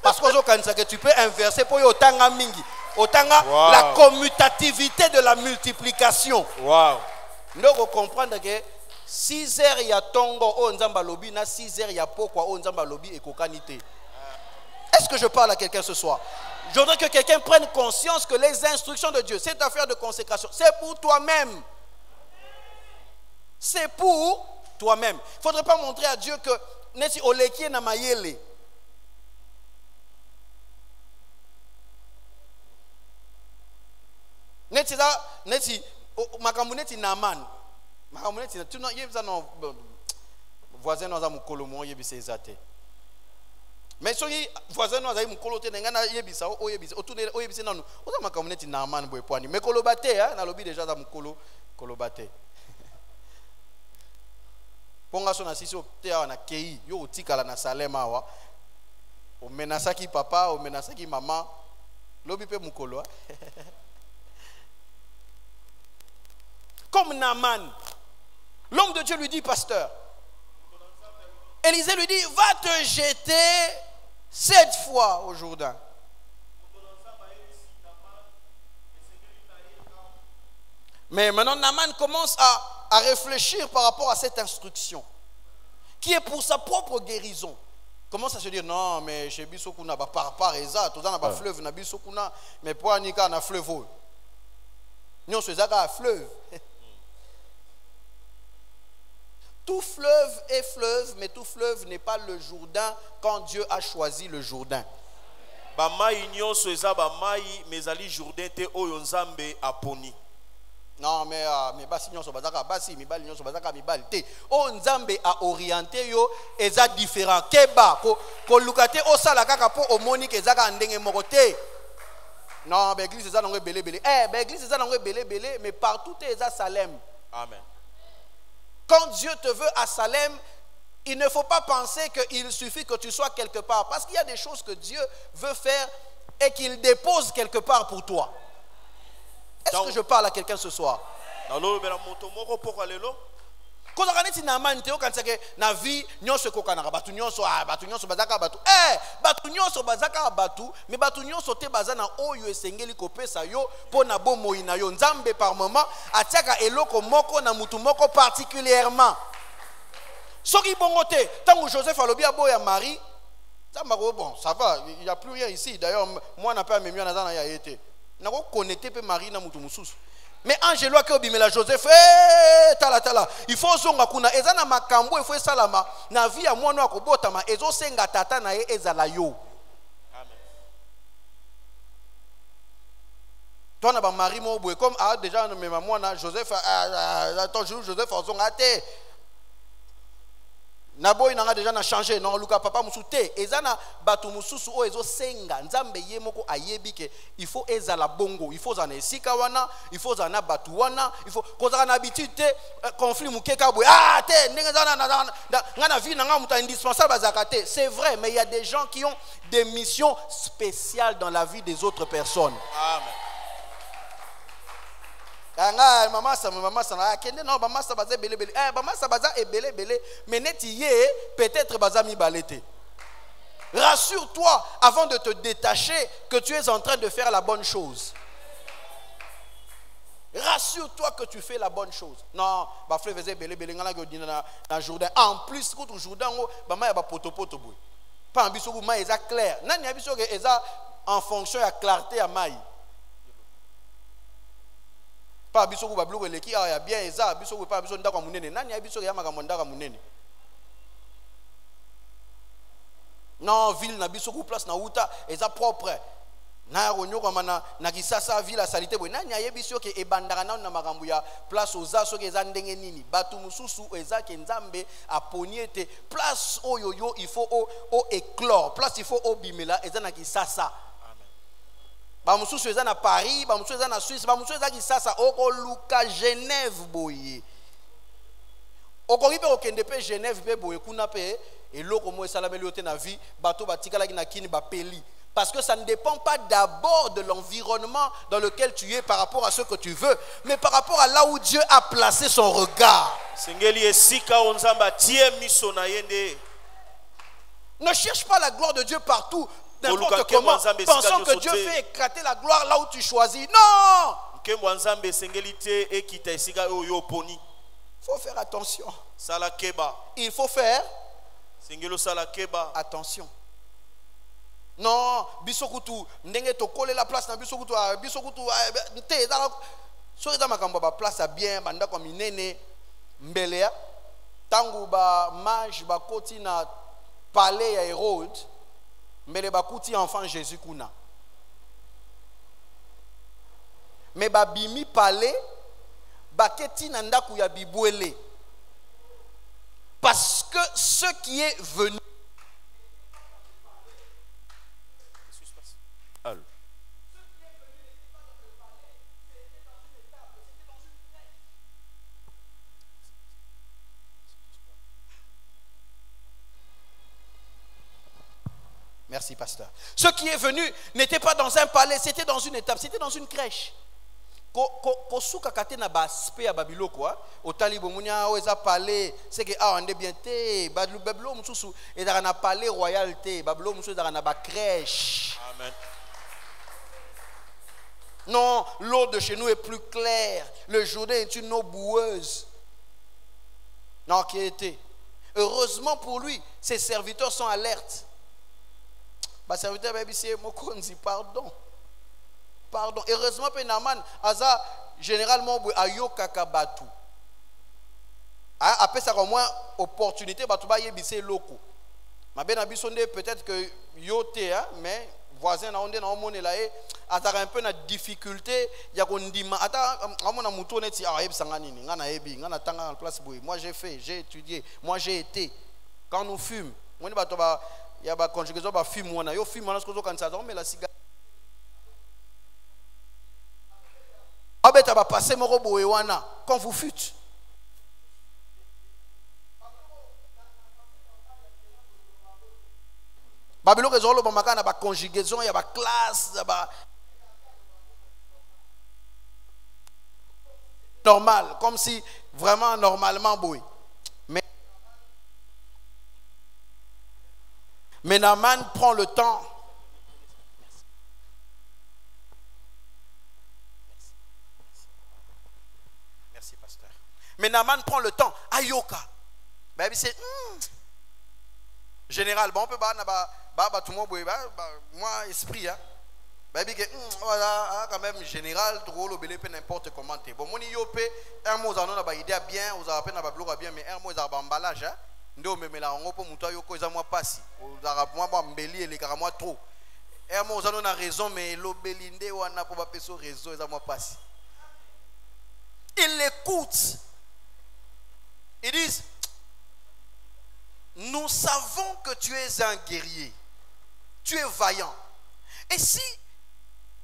Parce que tu peux inverser pour otanga mingi. Otanga la commutativité de la multiplication. Wow. Donc on comprend que 6 heures il y a tongo o nzamba lobi na 6 heures il y a pokwa o nzamba lobi et kokanité. Est-ce que je parle à quelqu'un ce soir? Je voudrais que quelqu'un prenne conscience que les instructions de Dieu, cette affaire de consécration, c'est pour toi-même. C'est pour toi-même. Il ne faudrait pas montrer à Dieu que nesi oleki na mayele. Neti da neti makambu neti naman. Makambu neti tu no yebza no voisin no za mukolo mo yebisa ezate. Mais soki voisin no za mukolo te ngana yebisa o yebisa o tunele o yebisa nanu. O za makambu neti naman boy poani. Mais kolobate na lobi déjà za mukolo kolobate. Ponga so na sisi o te na kei yo otikala na Salema wa. O menasaki papa, o menasaki maman. Lobi pe mukolo. Comme Naaman. L'homme de Dieu lui dit, pasteur. Élisée lui dit, va te jeter 7 fois au Jourdain. Mais maintenant, Naaman commence à réfléchir par rapport à cette instruction, qui est pour sa propre guérison. Commence à se dire, non, mais chez Bissokuna, par Eza, tout ça n'a pas fleuve, na Bissokuna, mais pour Anika, on a fleuve. Nous, c'est ça, un fleuve. Tout fleuve est fleuve, mais tout fleuve n'est pas le Jourdain quand Dieu a choisi le Jourdain. Non, mais basi nyonso bazaka basi mibali nyonso bazaka mibali te. O Nzambe a orienté yo eza différent. Keba ko lukate o sala kaka po omoni ke ezaka ndenge moko te. Non, ben église eza nango belé belé. Ben église eza nango belé belé, mais partout eza Salem. Amen. Quand Dieu te veut à Salem, il ne faut pas penser qu'il suffit que tu sois quelque part, parce qu'il y a des choses que Dieu veut faire et qu'il dépose quelque part pour toi. Est-ce que je parle à quelqu'un ce soir? Kozakane ti Naaman te okansake na vie nyonso ekokanaka batu nyonso bazaka batu batu nyonso bazaka batu mais batu nyonso te bazana oyo esengeli kopesa yo po na bomoi na yo. Nzambe par moment atiaka eloko moko na mutu moko particulièrement. Soki bongo te tango Joseph alobi aboya Marie, bon ça va, il n'y a plus rien ici. D'ailleurs moi n'a pas même na zana ya été. Na ko connecter pe Marie na mutu mususu. Mais Angelo a obimela Joseph, tala, il faut zonga kuna ezana makambo il faut salama na vie ya mwana akobotama ezo senga tata na ye ezala yo. Amen. Toi na ba mari mo boye comme déjà même mwana Joseph attends Joseph ozonga te. Na boy nanga déjà na changé non luka papa musute ezana batu mususu o ezo senga Nzambe ye moko ayebi ke il faut ezala bongo, il faut zana esika wana, il faut zana batu wana, il faut kozaka na habitude te conflit mukeka boy te ndenge zana na vie nanga muta indispensable bazakate. C'est vrai, mais il y a des gens qui ont des missions spéciales dans la vie des autres personnes. Amen. Maman ça na kende non maman ça baza belé belé maman ça baza e belé belé mais neti ye peut-être baza mi balete. Rassure-toi avant de te détacher que tu es en train de faire la bonne chose. Rassure-toi que tu fais la bonne chose. Non, ba frère faisait belé belé ngana go dina na Jourdain. En plus contre Jourdain ba ma ya ba poto boy. Pas ambiso bu ma eza clair. Nani ambiso ke eza en fonction ya clarté ya mai. Pas bisoku ba bloko leki ya bien eza bisoku pas biso ndako munene nani ya bisoku ya makambo ndako munene. Non ville na bisoku place na uta eza propre na ronyoka mana na kisasa ville a salité boy nani ya bisoku ke ebandaka na makambo ya place oza soki eza ndenge nini batu mususu eza ke Nzambe aponiete place oyo yo il faut o éclore place il faut obimela eza na kisasa. Ba mususu eza na Paris, ba mususu eza na Suisse, ba mususu eza kisasa oko luka Genève boye. Oko ripe okende pe Genève pe boye kuna pe eloko mo esalameli ote na vie bato batikala ki na kini ba peli. Parce que ça ne dépend pas d'abord de l'environnement dans lequel tu es par rapport à ce que tu veux, mais par rapport à là où Dieu a placé son regard. Ne cherche pas la gloire de Dieu partout. N'importe comment, pensant que Dieu fait éclater la gloire là où tu choisis. Non! Il faut faire attention. Il faut faire attention. Non, bisokutu, ndenge to coller la place na bisokutu te za so eza makambo ba place a bien banda kwa minene mbelea tangu ba mage ba koti na palais ya Hérode. Mais bakuti enfant Jésus kuna. Mais babimi palais baketi nanda kuya bibwele. Parce que ce qui est venu Merci, pasteur. Ce qui est venu n'était pas dans un palais, c'était dans une étape, c'était dans une crèche. Kosuka katena ba spe ya babilo quoi otali bomunya oza palais c'est que ah on est bien té babilo mususu et dans na palais royauté babilo mususu dans na ba crèche. Amen. Non, l'eau de chez nous est plus claire. Le Jourdain est une eau boueuse. Non, qui était. Heureusement pour lui, ses serviteurs sont alertes. Bah serviteur baby c'est mokonzi pardon. Pardon. Heureusement que Naaman aza généralement ayoka kabatu. Après ça au moins opportunité batu ba yebise loko. Ma ben abisonde peut-être que yote hein, mais voisin na onde na omone la e ataka un peu na difficulté ya kondima ata amona muto neti ah yebisanga nini ngana yebi ngana tanga en place boy. Moi j'ai fait, j'ai étudié, moi j'ai été. Quand nous fume, on dit bato ba ya ba conjugaison ba fume wana yo fume wana skozo kanisa on met la cigare. Abeta ba passer moko boy wana quand vous fûtes. Babylon résolve le bamaka na ba conjugaison ya ba classe ba normal comme si vraiment normalement boy. Mais Naaman prend le temps. Merci pasteur. Mais Naaman prend le temps. Ayoka. Baby c'est général bon on peut ba na ba tout le monde moi esprit hein. Baby que voilà quand même général drôle belé peu n'importe comment t'es. Bon moni yopé un mot za na ba idée bien vous avez peine na ba bloc bien mais un mot za ba emballage hein. Ndo memela ngopo muto yoko za moi pasi ozara moi ba mbeli elekaka moi trop et moi ozano na raison mais lobeli nde wana po ba peso réseau za moi pasi. Il l'écoute. Ils disent nous savons que tu es un guerrier, tu es vaillant. Et si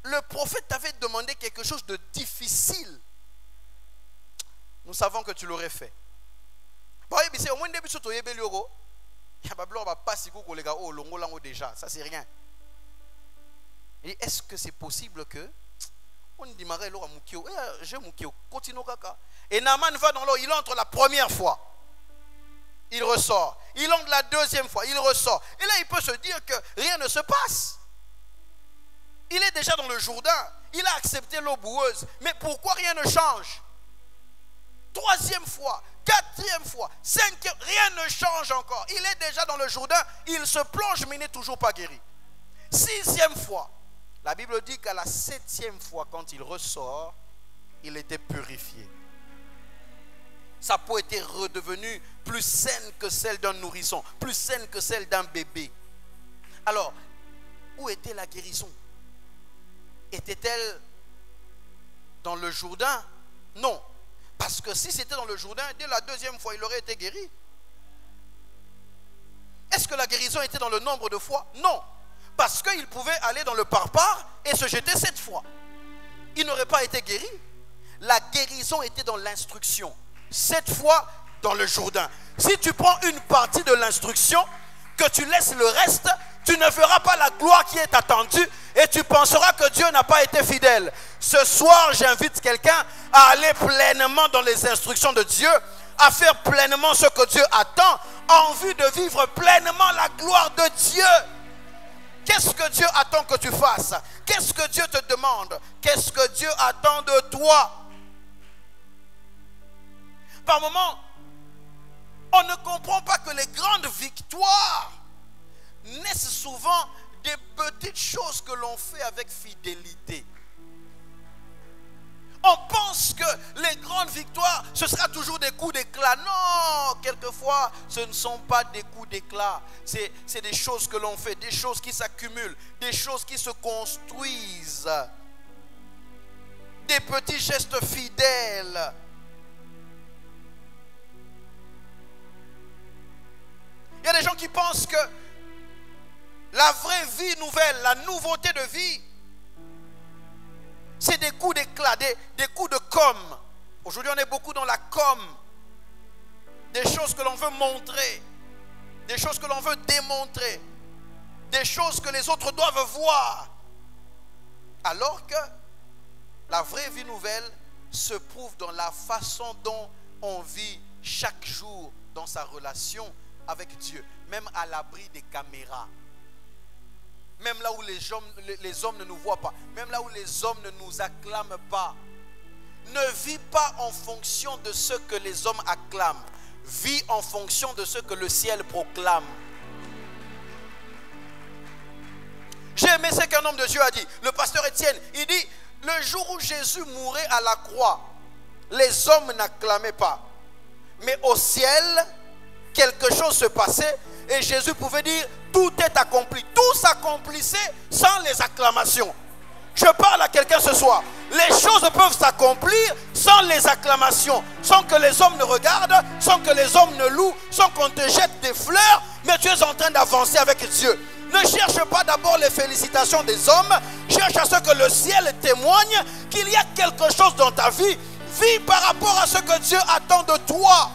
le prophète t'avait demandé quelque chose de difficile, nous savons que tu l'aurais fait. C'est au moins début surtout il y a pas blanc pas si coup les gars oh longo lango déjà ça c'est rien. Et est-ce que c'est possible que on dit maré l'eau à mukio je mukio continue kaka et Naaman va dans l'eau il entre la première fois il ressort il entre la deuxième fois il ressort et là il peut se dire que rien ne se passe. Il est déjà dans le Jourdain il a accepté l'eau boueuse mais pourquoi rien ne change? Troisième fois, quatrième fois, cinquième, rien ne change encore. Il est déjà dans le Jourdain, il se plonge mais il n'est toujours pas guéri. Sixième fois, la Bible dit qu'à la septième fois, quand il ressort, il était purifié. Sa peau était redevenue plus saine que celle d'un nourrisson, plus saine que celle d'un bébé. Alors, où était la guérison? Était-elle dans le Jourdain? Non. Parce que si c'était dans le Jourdain, dès la deuxième fois, il aurait été guéri. Est-ce que la guérison était dans le nombre de fois? Non. Parce qu'il pouvait aller dans le parpare et se jeter 7 fois. Il n'aurait pas été guéri. La guérison était dans l'instruction. 7 fois dans le Jourdain. Si tu prends une partie de l'instruction, que tu laisses le reste, tu ne verras pas la gloire qui est attendue et tu penseras que Dieu n'a pas été fidèle. Ce soir, j'invite quelqu'un à aller pleinement dans les instructions de Dieu, à faire pleinement ce que Dieu attend, en vue de vivre pleinement la gloire de Dieu. Qu'est-ce que Dieu attend que tu fasses? Qu'est-ce que Dieu te demande? Qu'est-ce que Dieu attend de toi? Par moments, on ne comprend pas que les grandes victoires naissent souvent des petites choses que l'on fait avec fidélité. On pense que les grandes victoires, ce sera toujours des coups d'éclat. Non, quelquefois, ce ne sont pas des coups d'éclat. C'est des choses que l'on fait, des choses qui s'accumulent, des choses qui se construisent. Des petits gestes fidèles. Il y a des gens qui pensent que la vraie vie nouvelle, la nouveauté de vie, c'est des coups d'éclat, des coups de com. Aujourd'hui, on est beaucoup dans la com. Des choses que l'on veut montrer, des choses que l'on veut démontrer. des choses que les autres doivent voir. Alors que la vraie vie nouvelle se prouve dans la façon dont on vit chaque jour dans sa relation avec Dieu, même à l'abri des caméras, même là où les hommes ne nous voient pas, même là où les hommes ne nous acclament pas. Ne vis pas en fonction de ce que les hommes acclament, vis en fonction de ce que le ciel proclame. J'ai aimé ce qu'un homme de Dieu a dit, le pasteur Étienne. Il dit, le jour où Jésus mourait à la croix, les hommes n'acclamaient pas. Mais au ciel, quelque chose se passait et Jésus pouvait dire, tout est accompli. Tout s'accomplissait sans les acclamations. Je parle à quelqu'un ce soir. Les choses peuvent s'accomplir sans les acclamations, sans que les hommes ne regardent, sans que les hommes ne louent, sans qu'on te jette des fleurs, mais tu es en train d'avancer avec Dieu. Ne cherche pas d'abord les félicitations des hommes, cherche à ce que le ciel témoigne qu'il y a quelque chose dans ta vie. Vis par rapport à ce que Dieu attend de toi.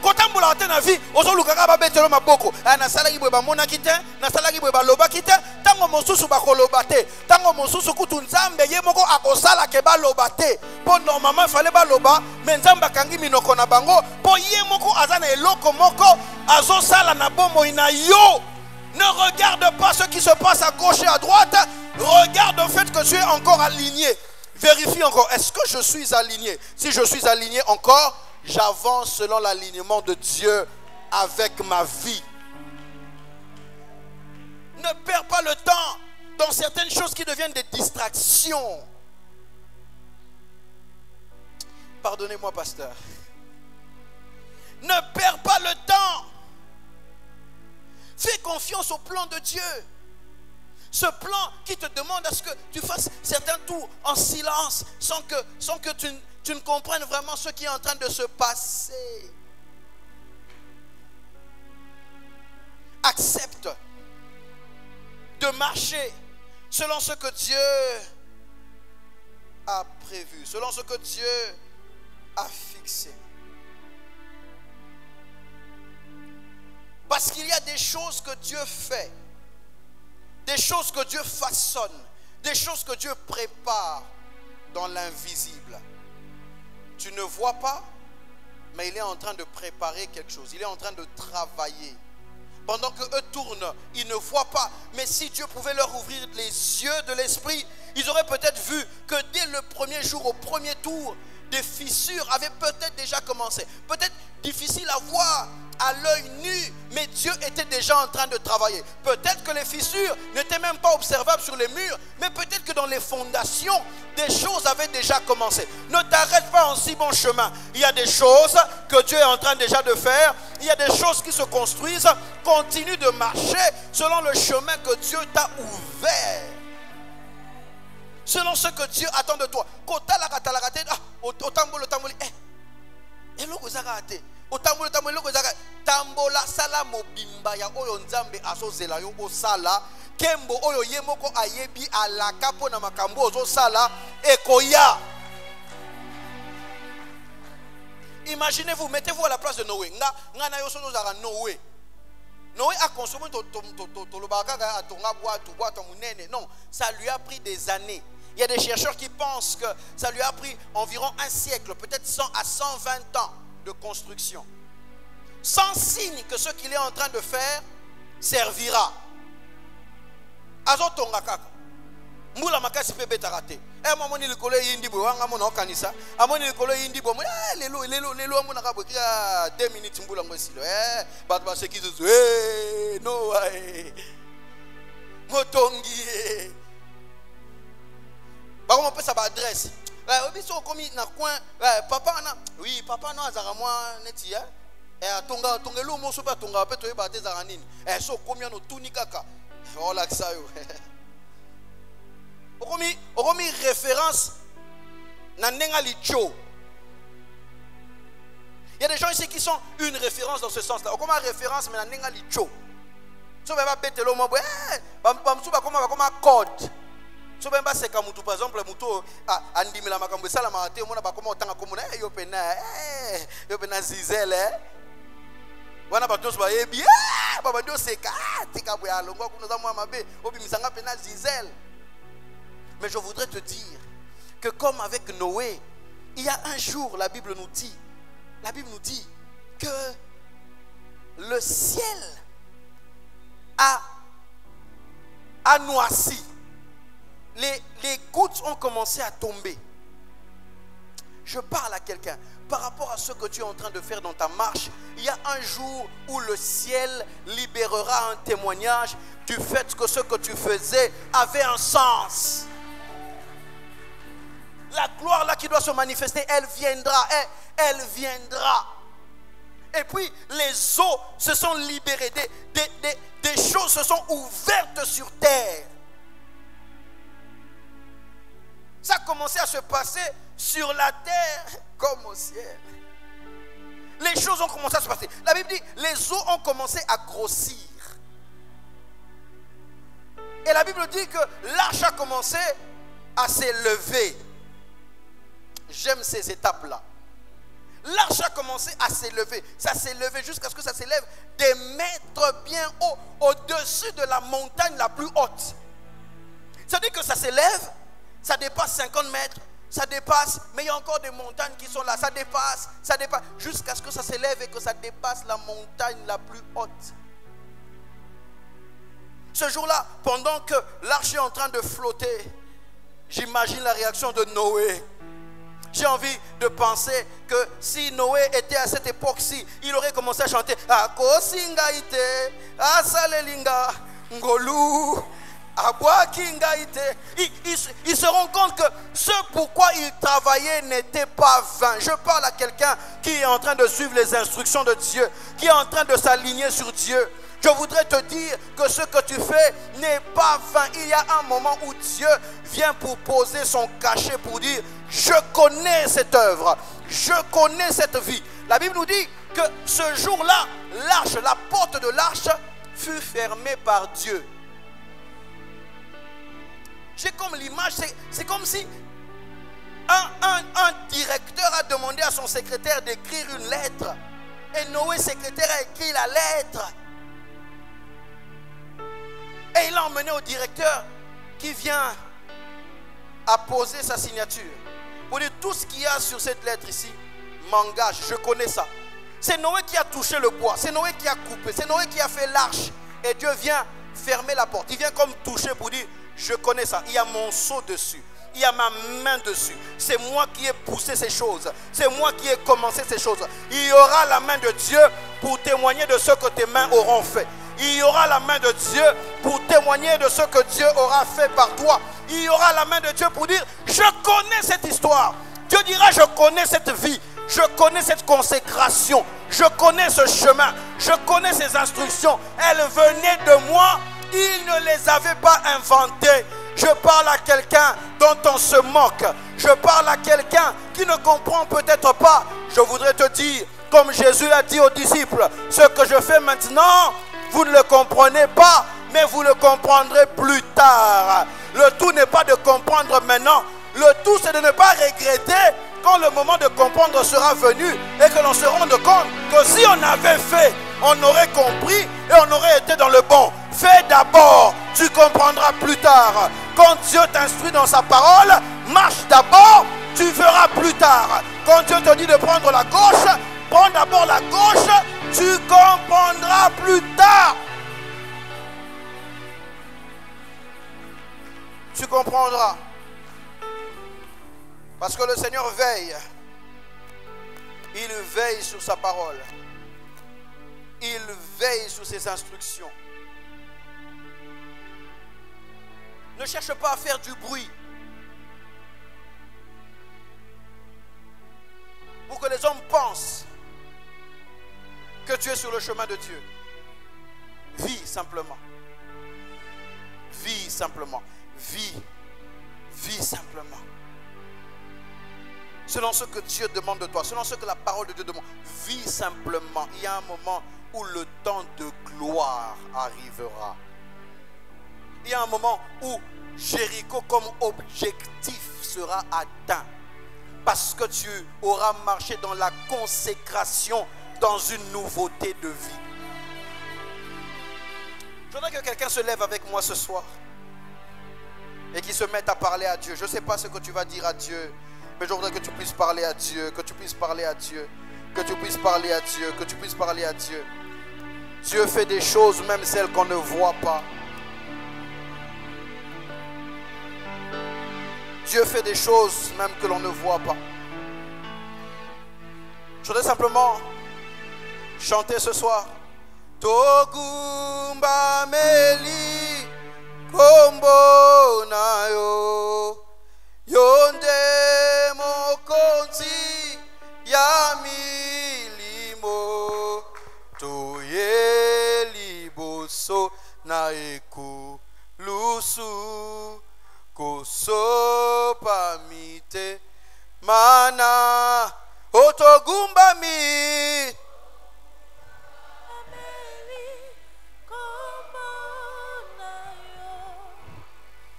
Quand tu as dans la vie, tu as besoin maboko. Na salaki boba mona kite, na salaki boba loba kite. Tango mosusu ba kolobate, tango mosusu kutu nzambe ye moko akosala ke ba lobate. Po normalement fallait ba loba, mais nzamba kangi minoko na bango. Po ye moko azana eloko moko azo sala na bomo ina yo. Ne regarde pas ce qui se passe à gauche et à droite. Regarde au fait que tu es encore aligné. Vérifie encore, est-ce que je suis aligné? Si je suis aligné encore, j'avance selon l'alignement de Dieu avec ma vie. Ne perds pas le temps dans certaines choses qui deviennent des distractions. Pardonnez-moi, pasteur. Ne perds pas le temps. Fais confiance au plan de Dieu. Ce plan qui te demande à ce que tu fasses certains tours en silence, sans que tu ne comprennes vraiment ce qui est en train de se passer. Accepte de marcher selon ce que Dieu a prévu, selon ce que Dieu a fixé. Parce qu'il y a des choses que Dieu fait, des choses que Dieu façonne, des choses que Dieu prépare dans l'invisible. Tu ne vois pas, mais il est en train de préparer quelque chose. Il est en train de travailler. Pendant qu'eux tournent, ils ne voient pas. Mais si Dieu pouvait leur ouvrir les yeux de l'esprit, ils auraient peut-être vu que dès le premier jour, au premier tour, des fissures avaient peut-être déjà commencé. Peut-être difficile à voir à l'œil nu, mais Dieu était déjà en train de travailler. Peut-être que les fissures n'étaient même pas observables sur les murs, mais peut-être que dans les fondations, des choses avaient déjà commencé. Ne t'arrête pas en si bon chemin. Il y a des choses que Dieu est en train déjà de faire. Il y a des choses qui se construisent. Continue de marcher selon le chemin que Dieu t'a ouvert. Selon ce que Dieu attend de toi. Tambola sala mobimba ya oyo nzambe azozela yo osala kembo oyo yemoko ayebi alaka pona makambo ozosala ekoya. Imaginez-vous, mettez-vous à la place de Noé. Nga na yo sozo zara Noé. Noé a consommé tolobaka atonga boîte munene. Non, ça lui a pris des années. Il y a des chercheurs qui pensent que ça lui a pris environ un siècle, peut-être 100 à 120 ans de construction. Sans signe que ce qu'il est en train de faire servira. Azotonga kaka. Mula makasi pe betarate. Mamoni likolo yindi bo wanga mona okanisa. Amoni likolo yindi bo lelo mona ka boki 2 minutes mbula ngosilo. Bato ba sekizo no motongi. Ba ko pesa ba adresse. Obiso komi na coin papa na oui papa no azara moi neti ya. Tonga tongelo mo so ba tonga pe to yeba te zara nini. So komi no tuni kaka. Voilà que ça yo. Okomi référence na nenga licho. Il y a des gens ici qui sont une référence dans ce sens-là. Okomi référence mais na nenga licho. So ba betelo mo ba msuba koma code. So ba seka mutu par exemple mutu andimela makambo sala mate mona ba koma otanga komona yo pena zizele. Wana bato so ba yebi baba ndio seka tika boya longo kuno za mwa mabe obimisanga pena Gisèle. Mais je voudrais te dire que comme avec Noé, il y a un jour, la Bible nous dit que le ciel a noirci. Les gouttes ont commencé à tomber. Je parle à quelqu'un. Par rapport à ce que tu es en train de faire dans ta marche, il y a un jour où le ciel libérera un témoignage du fait que ce que tu faisais avait un sens. La gloire là qui doit se manifester, elle viendra. Elle viendra. Et puis les eaux se sont libérées. Des choses se sont ouvertes sur terre. Ça a commencé à se passer sur la terre comme au ciel. Les choses ont commencé à se passer. La Bible dit, les eaux ont commencé à grossir. Et la Bible dit que l'arche a commencé à s'élever. J'aime ces étapes-là. L'arche a commencé à s'élever. Ça s'est levé jusqu'à ce que ça s'élève des mètres bien haut, au-dessus de la montagne la plus haute. Ça veut dire que ça s'élève, ça dépasse 50 mètres, ça dépasse, mais il y a encore des montagnes qui sont là, ça dépasse, jusqu'à ce que ça s'élève et que ça dépasse la montagne la plus haute. Ce jour-là, pendant que l'arche est en train de flotter, j'imagine la réaction de Noé. J'ai envie de penser que si Noé était à cette époque-ci, il aurait commencé à chanter Akosingaite, Asalelinga, Ngolu, Abwakingaite. Ils se rendent compte que ce pourquoi ils travaillaient n'était pas vain. Je parle à quelqu'un qui est en train de suivre les instructions de Dieu, qui est en train de s'aligner sur Dieu. Je voudrais te dire que ce que tu fais n'est pas vain. Il y a un moment où Dieu vient pour poser son cachet pour dire je connais cette œuvre, je connais cette vie. La Bible nous dit que ce jour-là, l'arche, la porte de l'arche fut fermée par Dieu. J'ai comme l'image, c'est comme si un directeur a demandé à son secrétaire d'écrire une lettre. Et Noé, secrétaire, a écrit la lettre. Et il l'a emmené au directeur qui vient à poser sa signature. Pour dire tout ce qu'il y a sur cette lettre ici m'engage, je connais ça. C'est Noé qui a touché le bois, c'est Noé qui a coupé, c'est Noé qui a fait l'arche. Et Dieu vient fermer la porte. Il vient comme toucher pour dire je connais ça. Il y a mon sceau dessus. Il y a ma main dessus. C'est moi qui ai poussé ces choses. C'est moi qui ai commencé ces choses. Il y aura la main de Dieu pour témoigner de ce que tes mains auront fait. Il y aura la main de Dieu pour témoigner de ce que Dieu aura fait par toi. Il y aura la main de Dieu pour dire je connais cette histoire. Dieu dira je connais cette vie. Je connais cette consécration. Je connais ce chemin. Je connais ces instructions. Elles venaient de moi. Il ne les avait pas inventées. Je parle à quelqu'un dont on se moque. Je parle à quelqu'un qui ne comprend peut-être pas. Je voudrais te dire, comme Jésus a dit aux disciples, ce que je fais maintenant, vous ne le comprenez pas, mais vous le comprendrez plus tard. Le tout n'est pas de comprendre maintenant. Le tout, c'est de ne pas regretter quand le moment de comprendre sera venu et que l'on se rende compte que si on avait fait, on aurait compris et on aurait été dans le bon. Fais d'abord, tu comprendras plus tard. Quand Dieu t'instruit dans sa parole, marche d'abord, tu verras plus tard. Quand Dieu te dit de prendre la gauche, prends d'abord la gauche, tu comprendras plus tard. Tu comprendras. Parce que le Seigneur veille. Il veille sur sa parole. Il veille sur ses instructions. Ne cherche pas à faire du bruit pour que les hommes pensent que tu es sur le chemin de Dieu. Vis simplement. Vis simplement. Vis. Vis simplement. Selon ce que Dieu demande de toi, selon ce que la parole de Dieu demande. Vis simplement. Il y a un moment où le temps de gloire arrivera. Il y a un moment où Jéricho comme objectif sera atteint. Parce que tu auras marché dans la consécration, dans une nouveauté de vie. Je voudrais que quelqu'un se lève avec moi ce soir et qui se mette à parler à Dieu. Je ne sais pas ce que tu vas dire à Dieu, mais je voudrais que tu puisses parler à Dieu, que tu puisses parler à Dieu, que tu puisses parler à Dieu, que tu puisses parler à Dieu. Dieu fait des choses, même celles qu'on ne voit pas. Dieu fait des choses, même que l'on ne voit pas. Je voudrais simplement chanter ce soir. Togumba meli kombo na yo yonde mokonzi ya milimo toye liboso na eku lusu koso pamite mana otogumba mi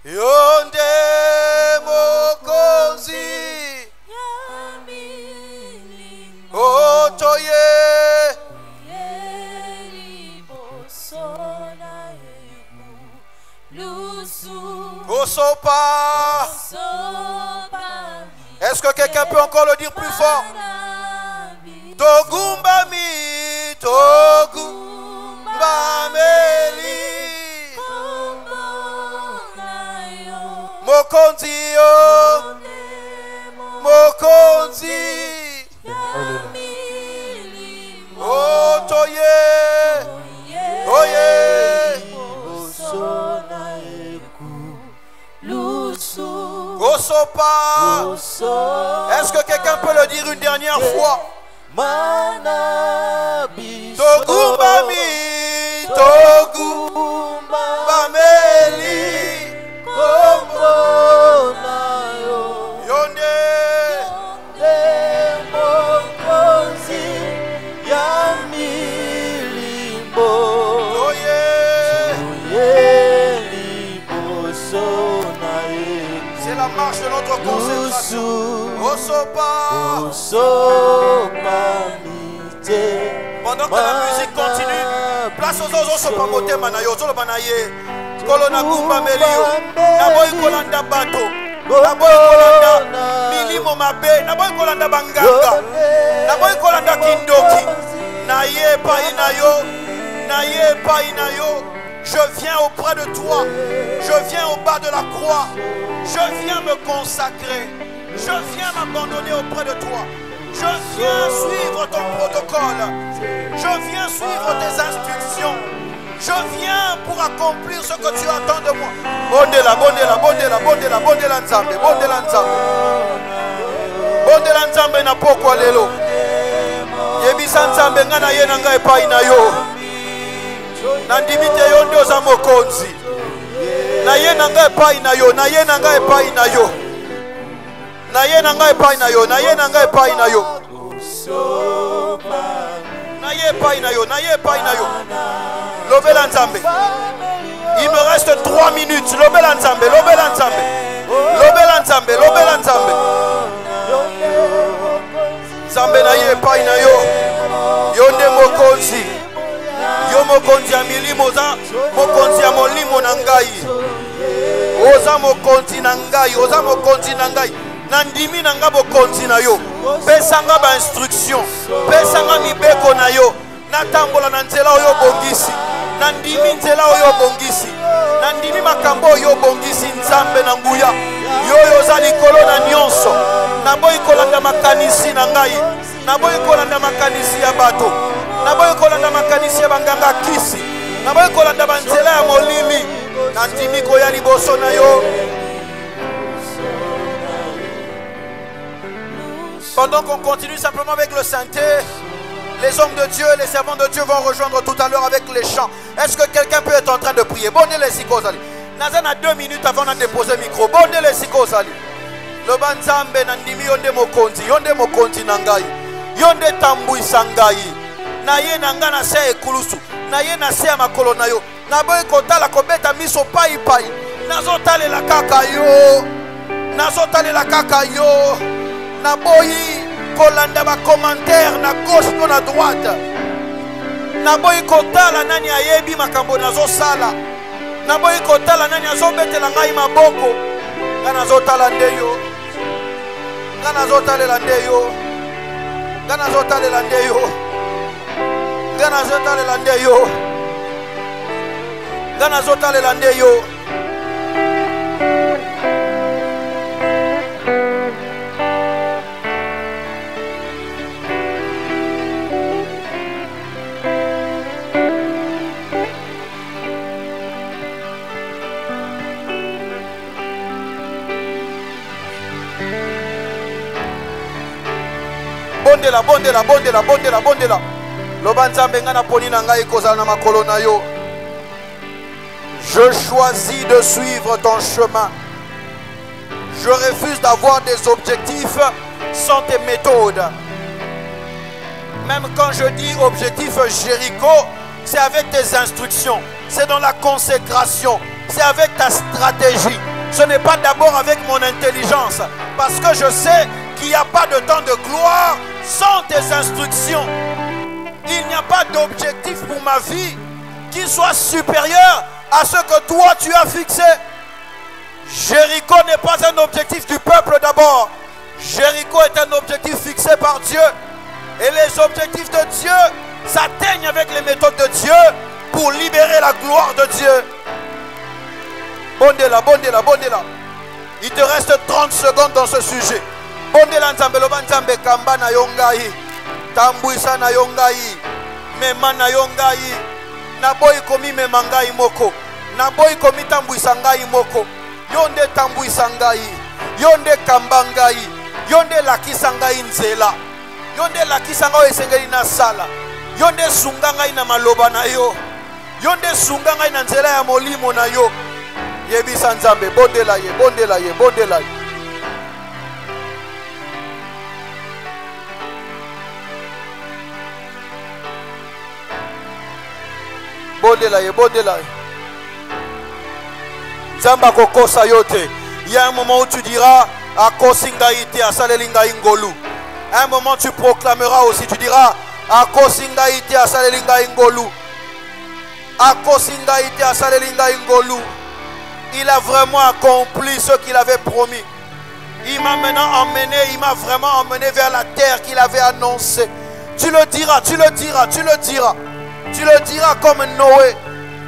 yonde mokonzi otoye kosopa. Est-ce que quelqu'un peut encore le dire plus fort? Togumba mi, togumba meli mokonzi yo, mokonzi otoye, oye Gosopa. Est-ce que quelqu'un peut le dire une dernière fois? Togumba mi, togumba meli yonde mokonzi ya milimo toye liboso na ye. C'est la marche de notre concentration. Pendant que la musique continue, place aux autres sopa motema na yo, zolo banaye. Kolona gumba melio, na boy kolanda bato, na boy kolanda milimo mabe, na boy kolanda banganga, na boy kolanda kindoki, na ye pa inayo, na ye pa inayo. Je viens auprès de toi, je viens au bas de la croix, je viens me consacrer, je viens m'abandonner auprès de toi, je viens suivre ton protocole, je viens suivre tes instructions, je viens pour accomplir ce que tu attends de moi. Bondela, bondela, bondela, bondela, bondela nzambe, bondela nzambe, bondela nzambe na pokwa lelo, yebisa nzambe ngana ye na ngai epai na yo. Nandimite yo ndoza mokonzi na ye na ngai epai na yo, na ye na ngai epai na yo, na ye na ngai epai na yo, na ye na ngai epai na yo, na ye epai na yo, na ye epai na yo. Lobela nzambe. Il me reste 3 minutes. Lobela nzambe, lobela nzambe, lobela nzambe, lobela nzambe. Nzambe na ye epai na yo, yonde mokonzi. Yo mokonzi ya milimo za mokonzi ya molimo na ngai. Oza mokonzi na ngai, oza mokonzi na ngai. Nandimi na nga bokonzi na yo. Pesanga ba instruction, pesanga mibeko na yo. Natambola na nzela oyo bongisi, nandimi nzela oyo bongisi, nandimi makambo oyo bongisi nzambe na nguya. Yo oza likolo na nyonso. Naboyi kolanda makanisi na ngai, naboyi kolanda makanisi ya bato, naboyi kolanda makanisi ya banganga kisi, naboyi kolanda banzela ya molili. Nandimi koya liboso na yo. Pendant qu'on continue simplement avec le synthé, les hommes de Dieu, les servants de Dieu vont rejoindre tout à l'heure avec les chants. Est-ce que quelqu'un peut être en train de prier? Bonnez les sikosali. Nazana 2 minutes avant de déposer le micro. Bonnez les sikosali. Le banzambe nandimi yonde mokonzi nangai. Yonde tambui sangai. Na ye nanga na se ekulusu. Na ye na se makolo na yo. Na boy kotala kobeta miso pai pai. Nazotale la kaka yo. Nazotale la kaka yo. Na boyi kolanda ba commentaire na gauche ou na droite. Naboyi kotala nani ayebi makambo nazo sala. Naboyi kotala nani azobetela ngai maboko. Ngana zotala ndeyo. Ngana zotalela ndeyo. Ngana zotalela ndeyo. Ngana zotalela ndeyo. Ngana zotalela ndeyo. Bondela, bondela, bondela, bondela, bondela. Lobanzambe ngana poni na ngai kozala na makolo na yo. Je choisis de suivre ton chemin. Je refuse d'avoir des objectifs sans tes méthodes. Même quand je dis objectif Jéricho, c'est avec tes instructions, c'est dans la consécration, c'est avec ta stratégie. Ce n'est pas d'abord avec mon intelligence, parce que je sais qu'il n'y a pas de temps de gloire sans tes instructions. Il n'y a pas d'objectif pour ma vie qui soit supérieur à ce que toi tu as fixé. Jéricho n'est pas un objectif du peuple d'abord. Jéricho est un objectif fixé par Dieu. Et les objectifs de Dieu s'atteignent avec les méthodes de Dieu pour libérer la gloire de Dieu. Bondela, bondela, bondela. Il te reste 30 secondes dans ce sujet. Bondela nzambe loba nzambe kamba na yongai. Tambuisa na yongai. Mema na yongai. Naboyi komi mema ngai moko. Naboyi komi tambuisa ngai moko. Yonde tambuisa ngai. Yonde kamba ngai. Yonde lakisa ngai nzela. Yonde lakisa ngai esengeli na sala. Yonde sunga ngai na maloba na yo. Yonde sunga ngai na nzela ya molimo na yo. Yebisa nzambe bondela ye, bondela ye, bondela ye. Bondela ye, bondela ye. Nzamba kokosa yote. Il y a un moment où tu diras à Kosinga ite à Salelinga ingolu. À un moment tu proclameras aussi, tu diras à Kosinga ite à Salelinga ingolu. À Kosinga ite à Salelinga ingolu. Il a vraiment accompli ce qu'il avait promis. Il m'a maintenant emmené, il m'a vraiment emmené vers la terre qu'il avait annoncée. Tu le diras, tu le diras, tu le diras. Tu le diras comme Noé.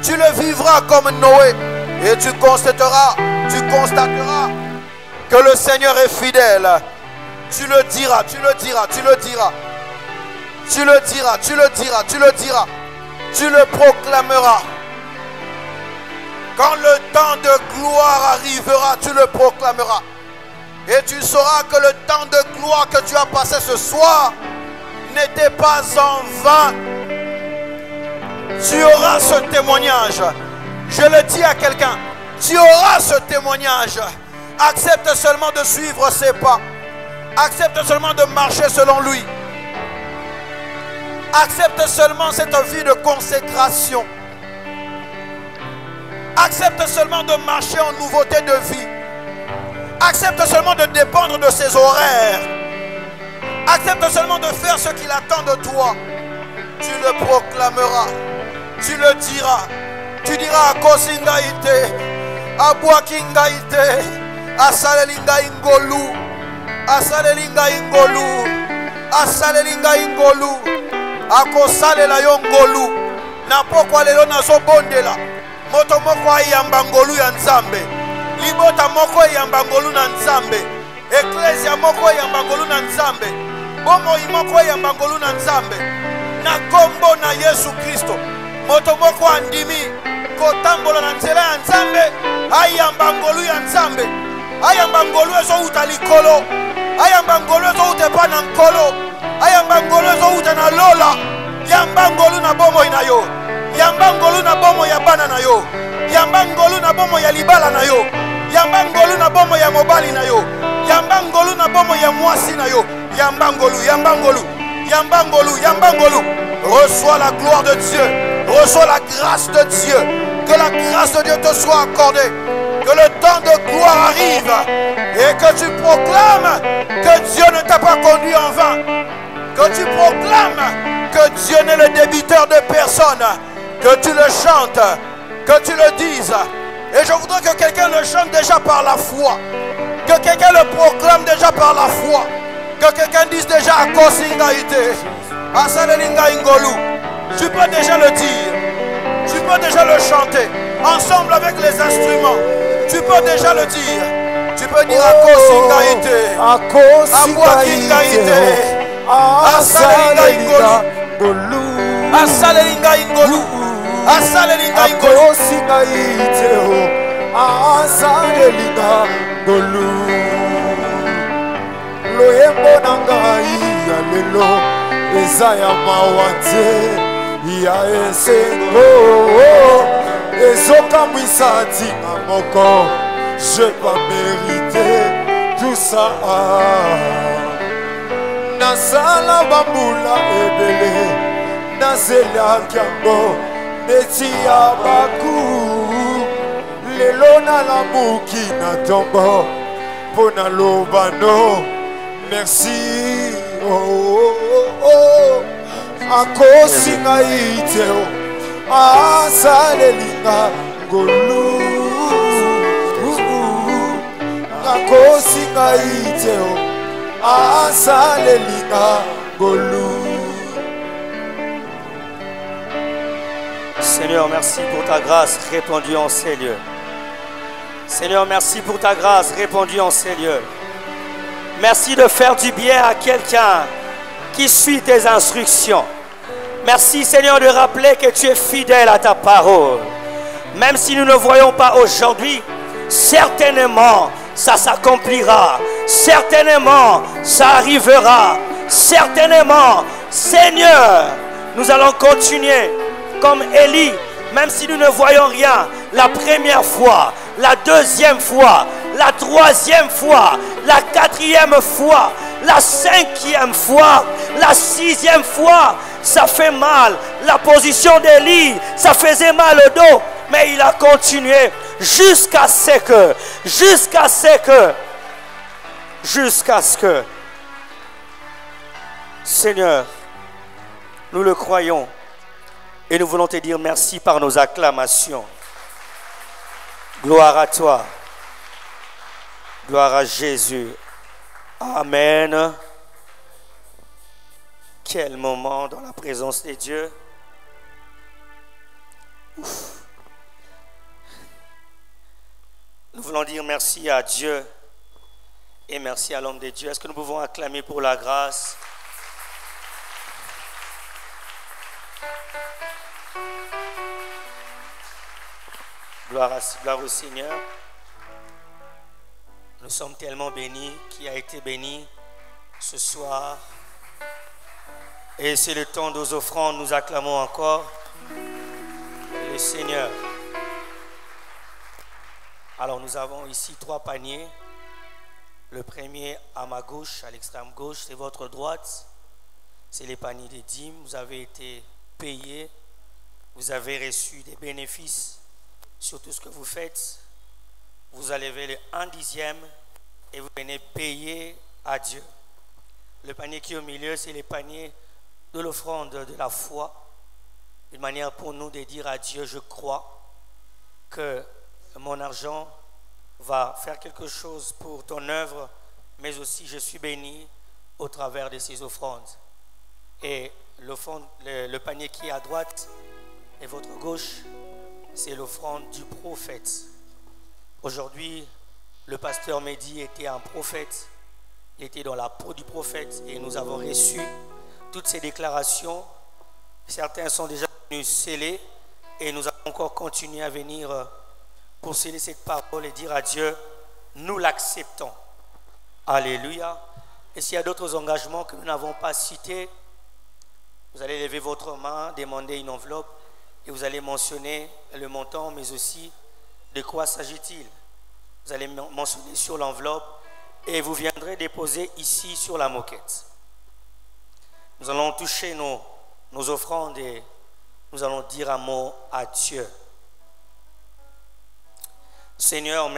Tu le vivras comme Noé. Et tu constateras que le Seigneur est fidèle. Tu le diras, tu le diras, tu le diras. Tu le diras, tu le diras, tu le diras. Tu le proclameras. Quand le temps de gloire arrivera, tu le proclameras. Et tu sauras que le temps de gloire que tu as passé ce soir n'était pas en vain. Tu auras ce témoignage. Je le dis à quelqu'un. Tu auras ce témoignage. Accepte seulement de suivre ses pas. Accepte seulement de marcher selon lui. Accepte seulement cette vie de consécration. Accepte seulement de marcher en nouveauté de vie. Accepte seulement de dépendre de ses horaires. Accepte seulement de faire ce qu'il attend de toi. Tu le proclameras. Tu le diras. Tu diras à Kosinga ite, à Boakinga ite, à Salelinga ingolu, à Salelinga ingolu, à Salelinga ingolu, à Kosalela yongolu. Na pokwa lelo nazo bondela. Moto moko ayamba ngolu ya nzambe. Libota moko ayamba ngolu na nzambe. Eklesia moko ayamba ngolu na nzambe. Bomo imoko ayamba ngolu na nzambe. Na kombo na Yesu Kristo. Moto moko andimi kotambola na nzela ya nzambe. Ayamba ngolu ya nzambe. Ayamba ngolu ezo uta likolo. Ayamba ngolu ezo uta pa na nkolo. Ayamba ngolu ezo uta na lola. Yamba ngolu na bomo ina yo. Yamba ngolu na bomo ya bana na yo. Yamba ngolu na bomo ya libala na yo. Yamba ngolu na bomo ya mobali na yo. Yamba ngolu na bomo ya mwasi na yo. Yamba ngolu, yamba ngolu. Yamba ngolu, yamba ngolu. Reçois la gloire de Dieu. Reçois la grâce de Dieu. Que la grâce de Dieu te soit accordée. que le temps de gloire arrive et que tu proclames que Dieu ne t'a pas conduit en vain. Que tu proclames que Dieu n'est le débiteur de personne. Que tu le chantes, que tu le dises. Et je voudrais que quelqu'un le chante déjà par la foi. Que quelqu'un le proclame déjà par la foi. Que quelqu'un dise déjà à Kosingaïté, à Salelinga Ingolu. Tu peux déjà le dire. Tu peux déjà le chanter. Ensemble avec les instruments. Tu peux déjà le dire. Tu peux dire à Kosingaïté, à Boakingaïté, à Salelinga Ingolu, à Salelinga Ingolu, à Salelinga Ingolu. Asadelinga Ngolu loyembo na ngai ya lelo eza ya mawate ya esengo ezokamwisa ntina moko. Je pas mérité tout ça. Nasala bambula ebele nazelaki yango neti ya baku. Lelo na lamuki na tombo pona lobano. Merci oh oh oh akosi ngai te asalelinga ngolu akosi ngai te asalelinga ngolu. Seigneur, merci pour ta grâce répandue en ces lieux. Seigneur, merci pour ta grâce répandue en ces lieux. Merci de faire du bien à quelqu'un qui suit tes instructions. Merci, Seigneur, de rappeler que tu es fidèle à ta parole. Même si nous ne voyons pas aujourd'hui, certainement, ça s'accomplira. Certainement, ça arrivera. Certainement, Seigneur, nous allons continuer comme Élie. Même si nous ne voyons rien, la première fois, la deuxième fois, la troisième fois, la quatrième fois, la cinquième fois, la sixième fois, ça fait mal. La position d'Élie, ça faisait mal au dos, mais il a continué jusqu'à ce que, Seigneur, nous le croyons. Et nous voulons te dire merci par nos acclamations. Gloire à toi. Gloire à Jésus. Amen. Quel moment dans la présence de Dieu. Ouf. Nous voulons dire merci à Dieu et merci à l'homme de Dieu. Est-ce que nous pouvons acclamer pour la grâce? Gloire au Seigneur. Nous sommes tellement bénis, qui a été béni ce soir. Et c'est le temps des offrandes, nous acclamons encore le Seigneur. Alors nous avons ici 3 paniers. Le premier à ma gauche, à l'extrême gauche, c'est votre droite. C'est les paniers des dîmes. Vous avez été payés. Vous avez reçu des bénéfices sur tout ce que vous faites. Vous enlevez le 1/10 et vous venez payer à Dieu. Le panier qui est au milieu, c'est le panier de l'offrande de la foi. Une manière pour nous de dire à Dieu, je crois que mon argent va faire quelque chose pour ton œuvre, mais aussi je suis béni au travers de ces offrandes. Et le panier qui est à droite et votre gauche, c'est l'offrande du prophète. Aujourd'hui, le pasteur Mehdi était un prophète. Il était dans la peau du prophète et nous avons reçu toutes ces déclarations. Certains sont déjà venus sceller et nous allons encore continuer à venir pour sceller cette parole et dire à Dieu, nous l'acceptons. Alléluia. Et s'il y a d'autres engagements que nous n'avons pas cités, vous allez lever votre main, demander une enveloppe et vous allez mentionner le montant, mais aussi de quoi s'agit-il. Vous allez mentionner sur l'enveloppe et vous viendrez déposer ici sur la moquette. Nous allons toucher nos offrandes et nous allons dire un mot à Dieu. Seigneur,